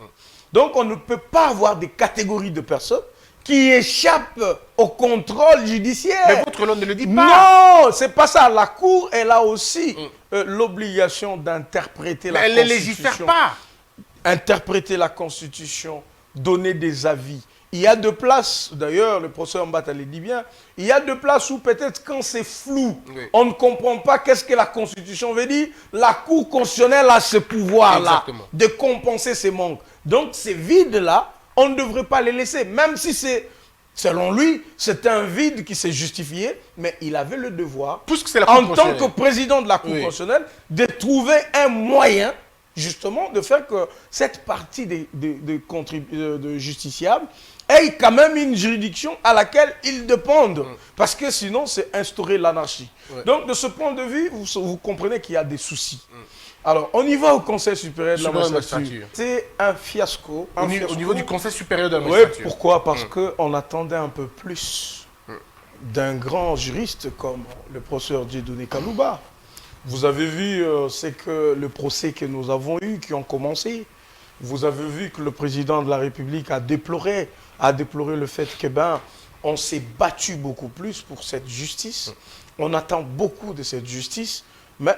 Donc, on ne peut pas avoir des catégories de personnes qui échappent au contrôle judiciaire. Mais votre loi ne le dit pas. Non, c'est pas ça. La Cour, elle a aussi l'obligation d'interpréter la Constitution. Elle ne légifère pas. Interpréter la Constitution, donner des avis. Il y a 2 places, d'ailleurs, le professeur Mbata le dit bien, il y a 2 places où peut-être quand c'est flou, on ne comprend pas qu'est-ce que la Constitution veut dire, la Cour constitutionnelle a ce pouvoir-là de compenser ces manques. Donc ces vides-là, on ne devrait pas les laisser, même si c'est, selon lui, c'est un vide qui s'est justifié, mais il avait le devoir, en tant que président de la Cour constitutionnelle, de trouver un moyen, justement, de faire que cette partie de justiciables ait quand même une juridiction à laquelle ils dépendent. Parce que sinon, c'est instaurer l'anarchie. Donc, de ce point de vue, vous comprenez qu'il y a des soucis. Alors, on y va au Conseil supérieur de la magistrature. C'est un fiasco. Au niveau du Conseil supérieur de la magistrature. Oui, pourquoi? Parce qu'on attendait un peu plus d'un grand juriste comme le professeur Dieudonné Kalouba. Vous avez vu, c'est que le procès que nous avons eu, qui ont commencé, Vous avez vu que le président de la République a déploré le fait que on s'est battu beaucoup plus pour cette justice. On attend beaucoup de cette justice, mais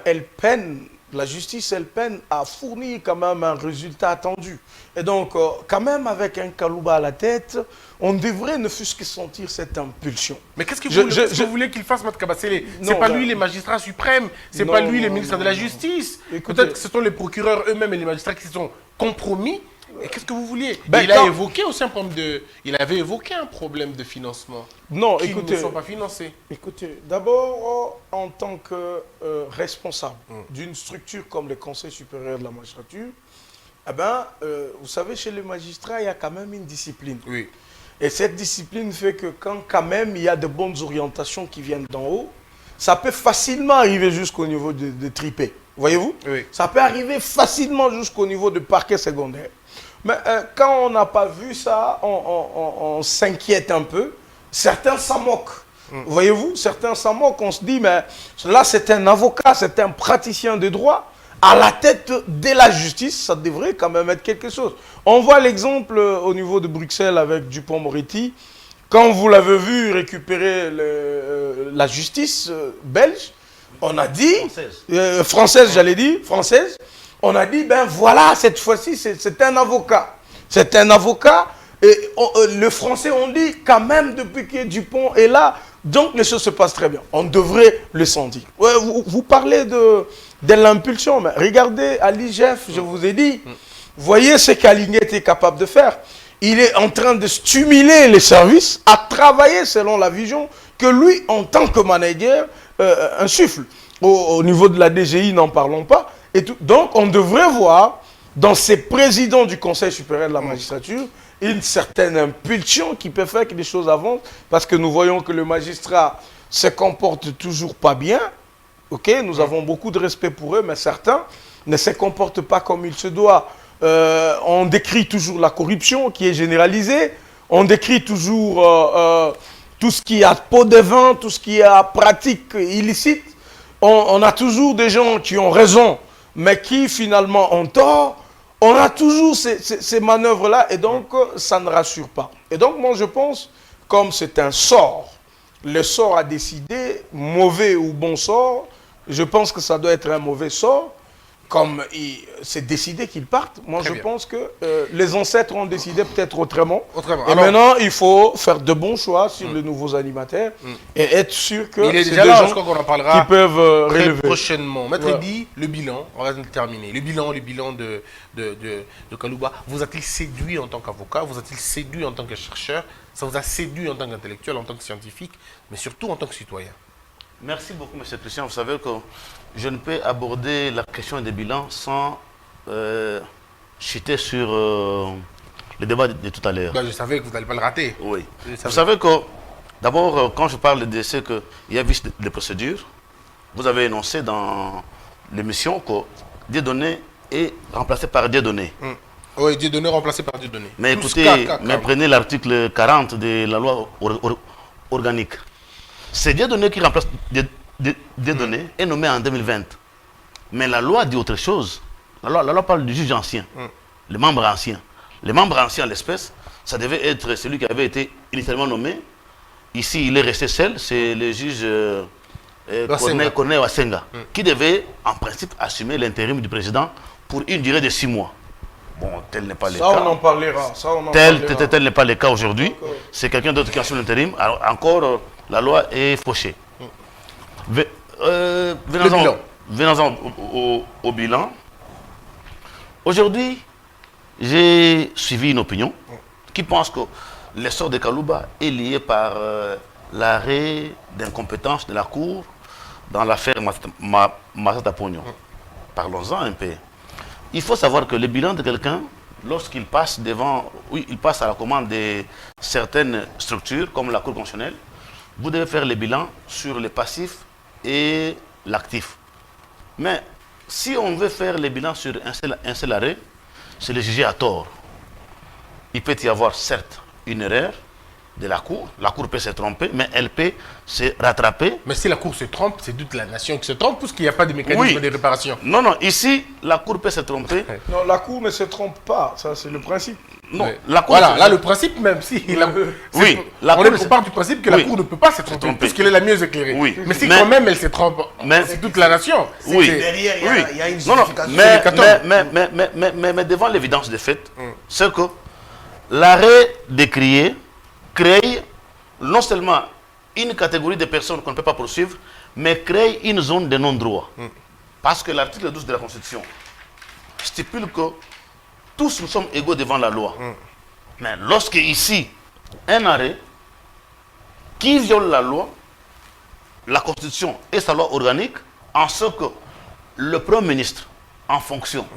la justice, elle peine à fournir quand même un résultat attendu. Et donc, quand même, avec un Kalouba à la tête, on devrait ne fût-ce que sentir cette impulsion. Mais qu'est-ce que vous voulez qu'il fasse, Mme Kabasele? C'est pas lui les magistrats suprêmes, c'est pas lui les ministres de la Justice. Peut-être que ce sont les procureurs eux-mêmes et les magistrats qui se sont compromis. Et qu'est-ce que vous vouliez? Il a évoqué aussi un problème il avait évoqué un problème de financement. Non, qui ne sont pas financés. Écoutez, d'abord, en tant que responsable d'une structure comme le Conseil supérieur de la magistrature, vous savez, chez les magistrats, il y a quand même une discipline. Oui. Et cette discipline fait que quand même il y a de bonnes orientations qui viennent d'en haut, ça peut facilement arriver jusqu'au niveau de tripé. Voyez-vous? Oui. Ça peut arriver facilement jusqu'au niveau de parquet secondaire. Mais quand on n'a pas vu ça, on s'inquiète un peu. Certains s'en moquent. Voyez-vous? Certains s'en moquent. On se dit, mais là, c'est un avocat, c'est un praticien de droit. À la tête de la justice, ça devrait quand même être quelque chose. On voit l'exemple au niveau de Bruxelles avec Dupond-Moretti. Quand vous l'avez vu récupérer la justice belge, on a dit, française, j'allais dire, française, on a dit, ben voilà, cette fois-ci, c'est un avocat. C'est un avocat. Et le français, on dit, quand même, depuis que Dupont est là, donc les choses se passent très bien. On devrait le sentir. Ouais, vous parlez de l'impulsion, mais regardez à l'IGF, je vous ai dit, voyez ce qu'Alignet est capable de faire. Il est en train de stimuler les services à travailler selon la vision que lui, en tant que manager, insuffle. Au niveau de la DGI, n'en parlons pas. Et tout. Donc, on devrait voir dans ces présidents du Conseil supérieur de la magistrature une certaine impulsion qui peut faire que les choses avancent, parce que nous voyons que le magistrat se comporte toujours pas bien. Ok, nous avons beaucoup de respect pour eux, mais certains ne se comportent pas comme il se doit. On décrit toujours la corruption qui est généralisée. On décrit toujours tout ce qui a peau de vin, tout ce qui a pratique illicite. On a toujours des gens qui ont raison, mais qui finalement ont tort. On a toujours ces manœuvres-là, et donc ça ne rassure pas. Et donc moi je pense, comme c'est un sort, le sort a décidé, mauvais ou bon sort, je pense que ça doit être un mauvais sort, comme c'est décidé qu'ils partent. Moi je pense que les ancêtres ont décidé peut-être autrement. Et alors, maintenant il faut faire de bons choix sur les nouveaux animateurs et être sûr que c'est des gens qu'on en parlera qui peuvent relever. Prochainement. Maître Eddy, le bilan, on va terminer. Le bilan de Kalouba, vous a-t-il séduit en tant qu'avocat? Vous a-t-il séduit en tant que chercheur? Ça vous a séduit en tant qu'intellectuel, en tant que scientifique, mais surtout en tant que citoyen? Merci beaucoup, M. Christian. Vous savez que je ne peux aborder la question des bilans sans chuter sur le débat de tout à l'heure. Je savais que vous n'allez pas le rater. Oui. Vous savez que, d'abord, quand je parle de ce qu'il y a vice de procédure, vous avez énoncé dans l'émission que Dieudonné est remplacé par Dieudonné. Oui, Dieudonné remplacé par Dieudonné. Mais écoutez, prenez l'article 40 de la loi organique. C'est Dieudonné qui remplace Dieudonné est nommé en 2020. Mais la loi dit autre chose. La loi parle du juge ancien, le membre ancien. Le membre ancien, à l'espèce, ça devait être celui qui avait été initialement nommé. Ici, il est resté seul, c'est le juge Corneille Wasenga, qui devait, en principe, assumer l'intérim du président pour une durée de 6 mois. Bon, tel n'est pas le cas. Ça, on en parlera. Tel n'est pas le cas aujourd'hui. C'est quelqu'un d'autre qui assume l'intérim. Alors, encore, la loi est fauchée. Venons-en au bilan. Aujourd'hui, j'ai suivi une opinion qui pense que l'essor de Kalouba est lié par l'arrêt d'incompétence de la Cour dans l'affaire Massata Pognon. Parlons-en un peu. Il faut savoir que le bilan de quelqu'un, lorsqu'il passe il passe à la commande de certaines structures, comme la Cour constitutionnelle, vous devez faire le bilan sur le passif et l'actif. Mais si on veut faire le bilan sur un seul arrêt, c'est le juger à tort. Il peut y avoir certes une erreur, de la Cour. La Cour peut se tromper, mais elle peut se rattraper. Mais si la Cour se trompe, c'est toute la nation qui se trompe, puisqu'il n'y a pas de mécanisme de réparation. Non, non, ici, la Cour peut se tromper. Non, la Cour ne se trompe pas, ça c'est le principe. Non, Ouais. la Cour... Voilà, là le principe même, si... Oui, la on Cour part du principe que la Cour ne peut pas se tromper, puisqu'elle est la mieux éclairée. Oui. Mais si quand même elle se trompe, c'est toute la nation. Oui. Derrière, il y a une Non, non, justification. mais devant l'évidence des faits, c'est que l'arrêt décrié crée non seulement une catégorie de personnes qu'on ne peut pas poursuivre, mais crée une zone de non-droit. Parce que l'article 12 de la Constitution stipule que tous nous sommes égaux devant la loi. Mais lorsque ici, un arrêt qui viole la loi, la Constitution et sa loi organique, en ce que le Premier ministre, en fonction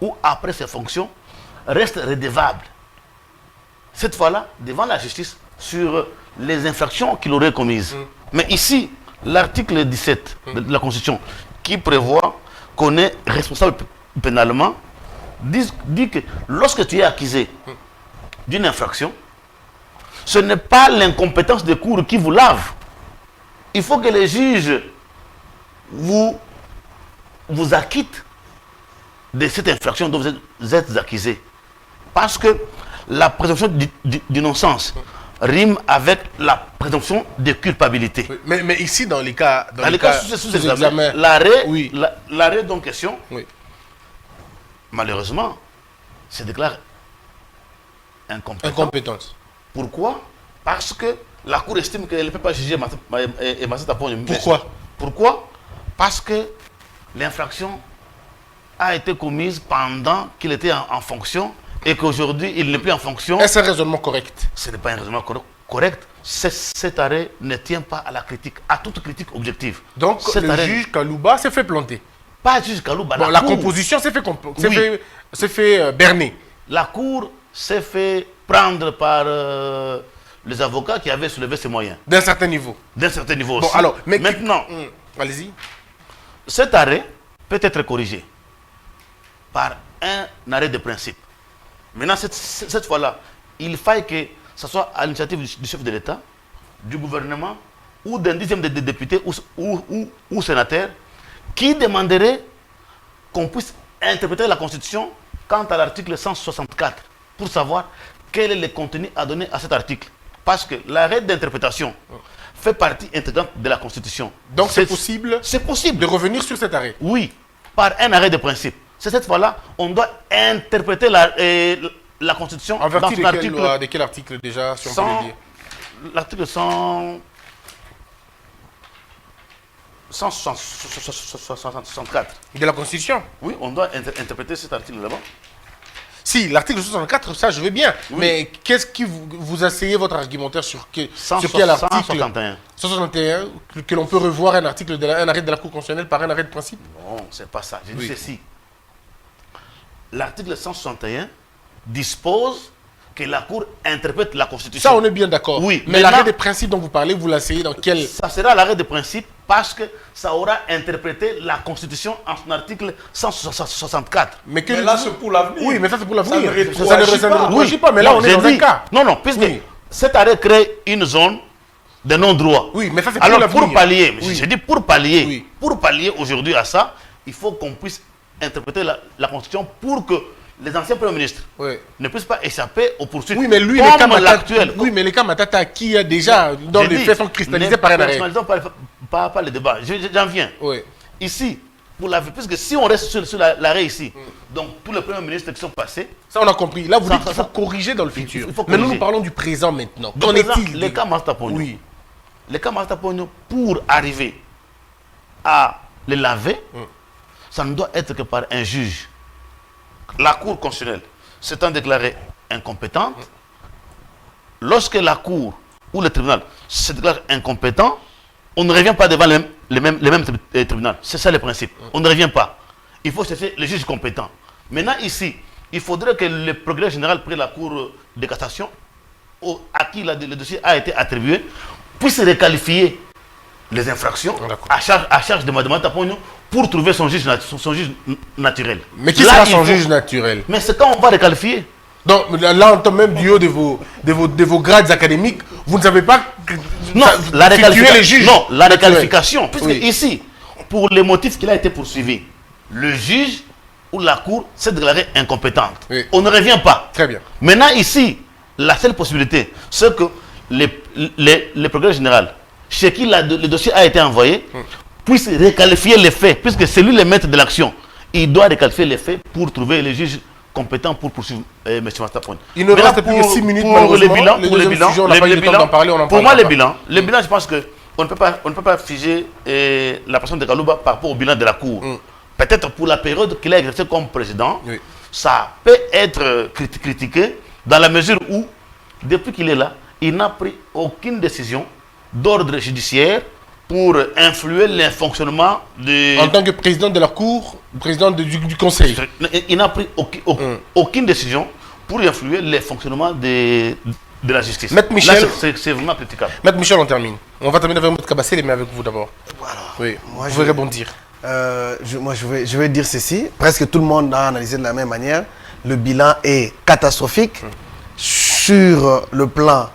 ou après ses fonctions, reste redevable, cette fois-là, devant la justice, sur les infractions qu'il aurait commises. Mais ici, l'article 17 de la Constitution, qui prévoit qu'on est responsable pénalement, dit que lorsque tu es accusé d'une infraction, ce n'est pas l'incompétence des cours qui vous lave. Il faut que les juges vous acquittent de cette infraction dont vous êtes accusé. Parce que la présomption d'innocence rime avec la présomption de culpabilité. Oui, mais ici, dans les cas... Dans les cas sous examen, l'arrêt dont question, malheureusement, se déclare incompétence. Pourquoi? Parce que la Cour estime qu'elle ne peut pas juger Massata Ponyo. Pourquoi? Parce que l'infraction a été commise pendant qu'il était en fonction et qu'aujourd'hui il n'est plus en fonction. Est-ce un raisonnement correct? Ce n'est pas un raisonnement correct. Cet arrêt ne tient pas à la critique, à toute critique objective. Donc le juge Kalouba s'est fait planter. Pas le juge Kalouba. Bon, la composition s'est fait berner. La Cour s'est fait prendre par les avocats qui avaient soulevé ces moyens. D'un certain niveau. D'un certain niveau bon, aussi. Alors, mais maintenant, allez-y. Cet arrêt peut être corrigé par un arrêt de principe. Maintenant, cette fois-là, il faille que ce soit à l'initiative du chef de l'État, du gouvernement ou d'un dixième des députés ou sénateurs qui demanderait qu'on puisse interpréter la Constitution quant à l'article 164 pour savoir quel est le contenu à donner à cet article. Parce que l'arrêt d'interprétation fait partie intégrante de la Constitution. Donc c'est possible? C'est possible de revenir sur cet arrêt? Oui, par un arrêt de principe. C'est cette fois-là, on doit interpréter la Constitution en vertu dans son article. De quel article déjà, si on peut le dire? L'article 164. De la Constitution? Oui, on doit interpréter cet article là-bas. Si, l'article 64, ça je veux bien. Oui. Mais qu'est-ce qui vous asseyez votre argumentaire sur quel article 161 que l'on peut revoir un arrêt de la Cour constitutionnelle par un arrêt de principe? Non, c'est pas ça. Je dis ceci. L'article 161 dispose que la Cour interprète la Constitution. Ça, on est bien d'accord. Oui. Mais l'arrêt de principe dont vous parlez, vous l'asseyez dans quel... Ça sera l'arrêt de principe parce que ça aura interprété la Constitution en son article 164. Mais là, c'est pour l'avenir. Oui, mais ça, c'est pour l'avenir. Ça ne rétroagit pas. Mais là, on est dans un cas. Non, puisque cet arrêt crée une zone de non-droit. Oui, mais ça, c'est pour l'avenir. Alors, pour pallier, j'ai dit pour pallier aujourd'hui à ça, il faut qu'on puisse interpréter la Constitution pour que les anciens premiers ministres ne puissent pas échapper aux poursuites. Oui, mais lui, les cas Matata qui a déjà, dans les faits, sont cristallisés par un arrêt. Pas les débats. J'en viens. Oui. Ici, pour la puisque si on reste sur l'arrêt ici, donc tous les premiers ministres qui sont passés. Ça, on a compris. Là, vous dites qu'il faut corriger dans le futur. Mais nous parlons du présent maintenant. Qu'en est-il? Les cas Massata Ponyo. Oui. Les cas Massata Ponyo, pour arriver à les laver, ça ne doit être que par un juge. La Cour constitutionnelle s'étant déclarée incompétente, lorsque la Cour ou le tribunal se déclare incompétent, on ne revient pas devant les mêmes tribunaux. C'est ça le principe. On ne revient pas. Il faut chercher le juge compétent. Maintenant, ici, il faudrait que le procureur général près la Cour de cassation, à qui le dossier a été attribué, puisse requalifier les infractions à charge de Mme Massata Ponyo pour trouver son juge naturel. Mais qui sera son juge naturel? Mais c'est quand on va requalifier. Donc là, en temps même du haut de vos grades académiques, vous ne savez pas Non, la les juges. non, la réqualification. Puisque Oui. ici, pour les motifs qu'il a été poursuivi, le juge ou la cour s'est déclarée incompétente. Oui. On ne revient pas. Très bien. Maintenant, ici, la seule possibilité, c'est que le procureur général, chez qui le dossier a été envoyé, puisse réqualifier les faits, puisque c'est lui le maître de l'action. Il doit réqualifier les faits pour trouver les juges compétents pour poursuivre M. Mastapoint. Il ne reste plus que 6 minutes, pour malheureusement. les bilans, Le pour les deuxième bilans, sujet, on n'a pas eu le temps d'en parler, on en pour moi, parlera les pas. bilans, je pense que on ne peut pas figer la personne de Kalouba par rapport au bilan de la Cour. Peut-être pour la période qu'il a exercé comme président, Oui. ça peut être critiqué dans la mesure où, depuis qu'il est là, il n'a pris aucune décision d'ordre judiciaire pour influer le fonctionnement de... En tant que président de la Cour, président du Conseil. Il n'a pris aucune décision pour influer le fonctionnement de la justice. Maître Michel. Là, c'est vraiment critiquable. Maître Michel, on termine. On va terminer avec Maître Kabassé, mais avec vous d'abord. Oui, moi, vous pouvez rebondir. Je vais dire ceci. Presque tout le monde a analysé de la même manière. Le bilan est catastrophique sur le plan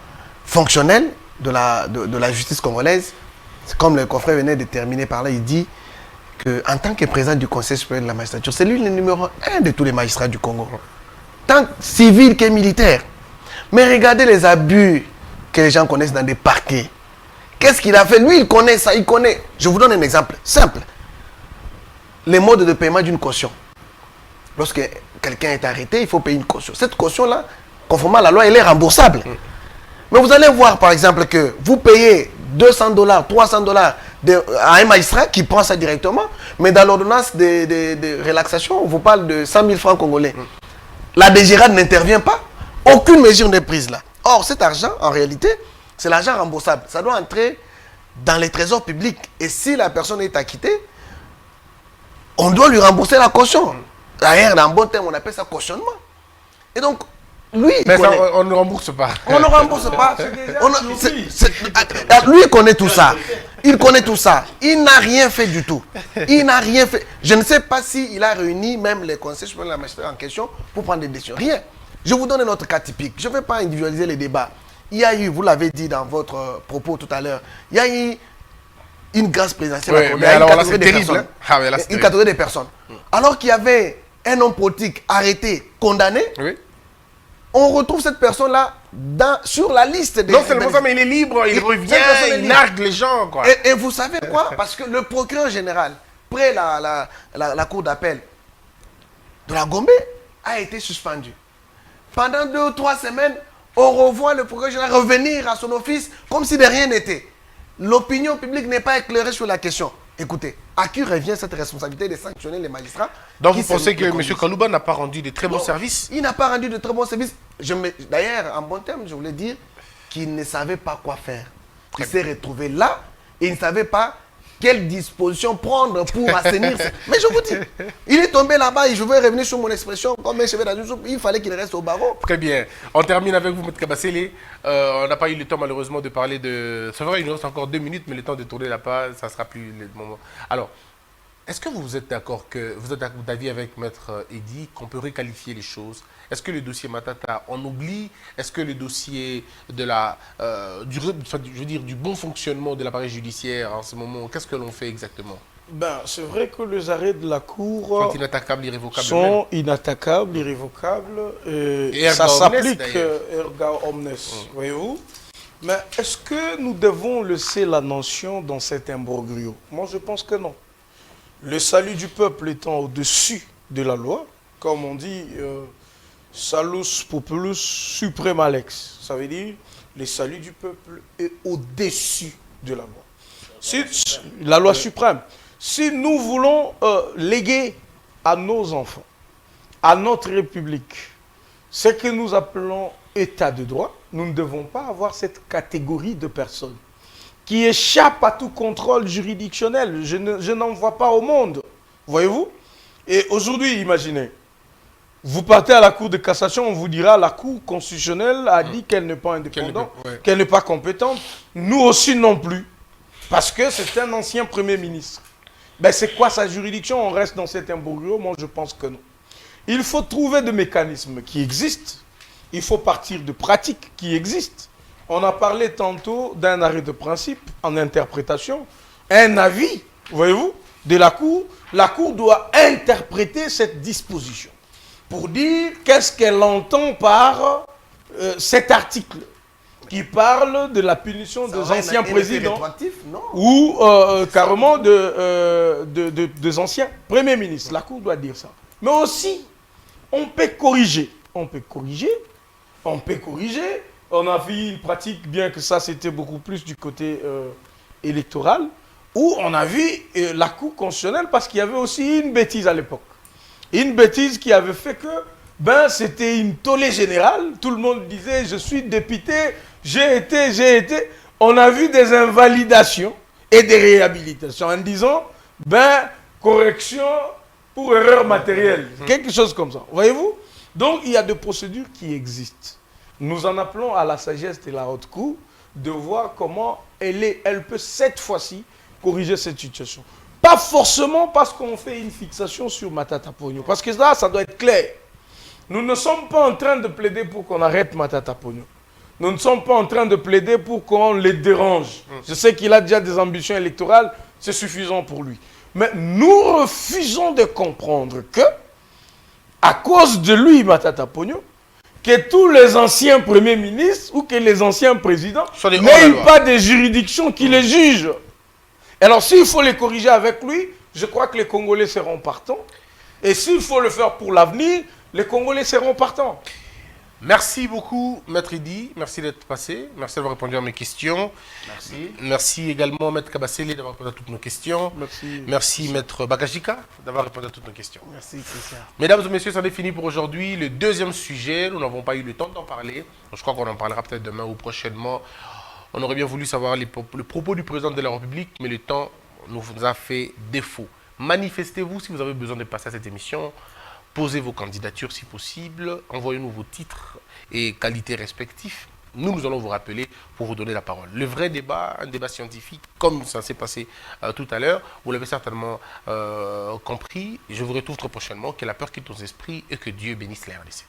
fonctionnel de la justice congolaise. C'est comme le confrère venait de terminer par là, il dit qu'en tant que président du Conseil supérieur de la magistrature, c'est lui le numéro 1 de tous les magistrats du Congo. Tant civil que militaire. Mais regardez les abus que les gens connaissent dans des parquets. Qu'est-ce qu'il a fait? Lui, il connaît ça, il connaît. Je vous donne un exemple simple. Les modes de paiement d'une caution. Lorsque quelqu'un est arrêté, il faut payer une caution. Cette caution-là, conformément à la loi, elle est remboursable. Mais vous allez voir, par exemple, que vous payez $200, $300 à un magistrat qui prend ça directement, mais dans l'ordonnance de relaxation, on vous parle de 100 000 francs congolais. La DGRAD n'intervient pas. Aucune mesure n'est prise là. Or, cet argent, en réalité, c'est l'argent remboursable. Ça doit entrer dans les trésors publics. Et si la personne est acquittée, on doit lui rembourser la caution. D'ailleurs, dans un bon terme, on appelle ça cautionnement. Et donc, lui, il Mais connaît. ça, on ne rembourse pas. On ne rembourse pas. Lui, il connaît tout ça. Il connaît tout ça. Il n'a rien fait du tout. Il n'a rien fait. Je ne sais pas s'il a réuni même les conseils supérieurs de la magistrature en question pour prendre des décisions. Rien. Je vous donne un autre cas typique. Je ne vais pas individualiser les débats. Il y a eu, vous l'avez dit dans votre propos tout à l'heure, il y a eu une grâce présidentielle. Oui, mais alors là, c'est terrible. Hein. Ah, oui, là, c'est une terrible. catégorie de personnes. Alors qu'il y avait un homme politique arrêté, condamné, Oui. on retrouve cette personne-là sur la liste des... Non seulement ça, mais il est libre, il revient, cette personne est il libre. nargue les gens, quoi. Et vous savez quoi? Parce que le procureur général, près la cour d'appel de la Gombe, a été suspendu. Pendant 2 ou 3 semaines, on revoit le procureur général revenir à son office comme si de rien n'était. L'opinion publique n'est pas éclairée sur la question. Écoutez, à qui revient cette responsabilité de sanctionner les magistrats? Donc qui vous pensez que se M. conduisent? Kalouba n'a pas rendu de très bons Non, services? Il n'a pas rendu de très bons services. D'ailleurs, en bon terme, je voulais dire qu'il ne savait pas quoi faire. Il s'est retrouvé là et il ne savait pas quelle disposition prendre pour assainir. Mais je vous dis, il est tombé là-bas et je vais revenir sur mon expression comme un cheveu dans une soupe. Il fallait qu'il reste au barreau. Très bien. On termine avec vous, M. Kabassele. On n'a pas eu le temps, malheureusement, de parler de... C'est vrai, il nous reste encore 2 minutes, mais le temps de tourner la page, ça ne sera plus le moment. Alors, est-ce que vous êtes d'accord que vous êtes d'avis avec Maître Eddy qu'on peut requalifier les choses? Est-ce que le dossier Matata, on oublie? Est-ce que le dossier de du bon fonctionnement de l'appareil judiciaire en ce moment, qu'est-ce que l'on fait exactement? Ben, c'est vrai que les arrêts de la Cour Sont inattaquables, irrévocables sont inattaquables, irrévocables. Et Ça erga omnes, s'applique d'ailleurs. erga omnes, voyez-vous. Mais est-ce que nous devons laisser la nation dans cet imbroglio? Moi, je pense que non. Le salut du peuple étant au-dessus de la loi, comme on dit, salus populus suprema lex. Ça veut dire, le salut du peuple est au-dessus de la loi. La loi suprême. Si nous voulons léguer à nos enfants, à notre République, ce que nous appelons état de droit, nous ne devons pas avoir cette catégorie de personnes qui échappent à tout contrôle juridictionnel. Je n'en vois pas au monde, voyez-vous. Et aujourd'hui, imaginez, vous partez à la Cour de cassation, on vous dira la Cour constitutionnelle a dit qu'elle n'est pas indépendante, qu'elle n'est pas compétente. Nous aussi non plus, parce que c'est un ancien Premier ministre. Ben, c'est quoi sa juridiction? On reste dans cet imbroglio? Moi, je pense que non. Il faut trouver des mécanismes qui existent il faut partir de pratiques qui existent. On a parlé tantôt d'un arrêt de principe en interprétation, un avis, voyez-vous, de la Cour. La Cour doit interpréter cette disposition pour dire qu'est-ce qu'elle entend par cet article qui parle de la punition des anciens présidents ou carrément des anciens premiers ministres. La Cour doit dire ça. Mais aussi, on peut corriger. On peut corriger. On peut corriger. On a vu une pratique, bien que ça c'était beaucoup plus du côté électoral, où on a vu la Cour constitutionnelle parce qu'il y avait aussi une bêtise à l'époque. Une bêtise qui avait fait que c'était une tollée générale. Tout le monde disait, je suis député, j'ai été. On a vu des invalidations et des réhabilitations en disant, correction pour erreur matérielle. Quelque chose comme ça. Voyez-vous? Donc, il y a des procédures qui existent. Nous en appelons à la sagesse de la Haute Cour de voir comment elle peut cette fois-ci corriger cette situation. Pas forcément parce qu'on fait une fixation sur Matata Pogno. Parce que là, ça doit être clair. Nous ne sommes pas en train de plaider pour qu'on arrête Matata Pogno. Nous ne sommes pas en train de plaider pour qu'on les dérange. Je sais qu'il a déjà des ambitions électorales, c'est suffisant pour lui. Mais nous refusons de comprendre que, à cause de lui, Matata Pogno, que tous les anciens premiers ministres ou que les anciens présidents n'aient pas de juridiction qui les juge. Alors, s'il faut les corriger avec lui, je crois que les Congolais seront partants. Et s'il faut le faire pour l'avenir, les Congolais seront partants. Merci beaucoup, Maître Idi. Merci d'être passé. Merci d'avoir répondu à mes questions. Merci. Merci également, Maître Kabasseli, d'avoir répondu à toutes nos questions. Merci. Merci, Maître Bakashika, d'avoir répondu à toutes nos questions. Merci, Christian. Mesdames et messieurs, c'en est fini pour aujourd'hui. Le deuxième sujet, nous n'avons pas eu le temps d'en parler. Je crois qu'on en parlera peut-être demain ou prochainement. On aurait bien voulu savoir le propos du président de la République, mais le temps nous a fait défaut. Manifestez-vous si vous avez besoin de passer à cette émission. Posez vos candidatures si possible. Envoyez-nous vos titres et qualités respectifs. Nous allons vous rappeler pour vous donner la parole. Le vrai débat, un débat scientifique, comme ça s'est passé tout à l'heure, vous l'avez certainement compris. Je vous retrouve très prochainement. Que la peur quitte nos esprits et que Dieu bénisse les RDC.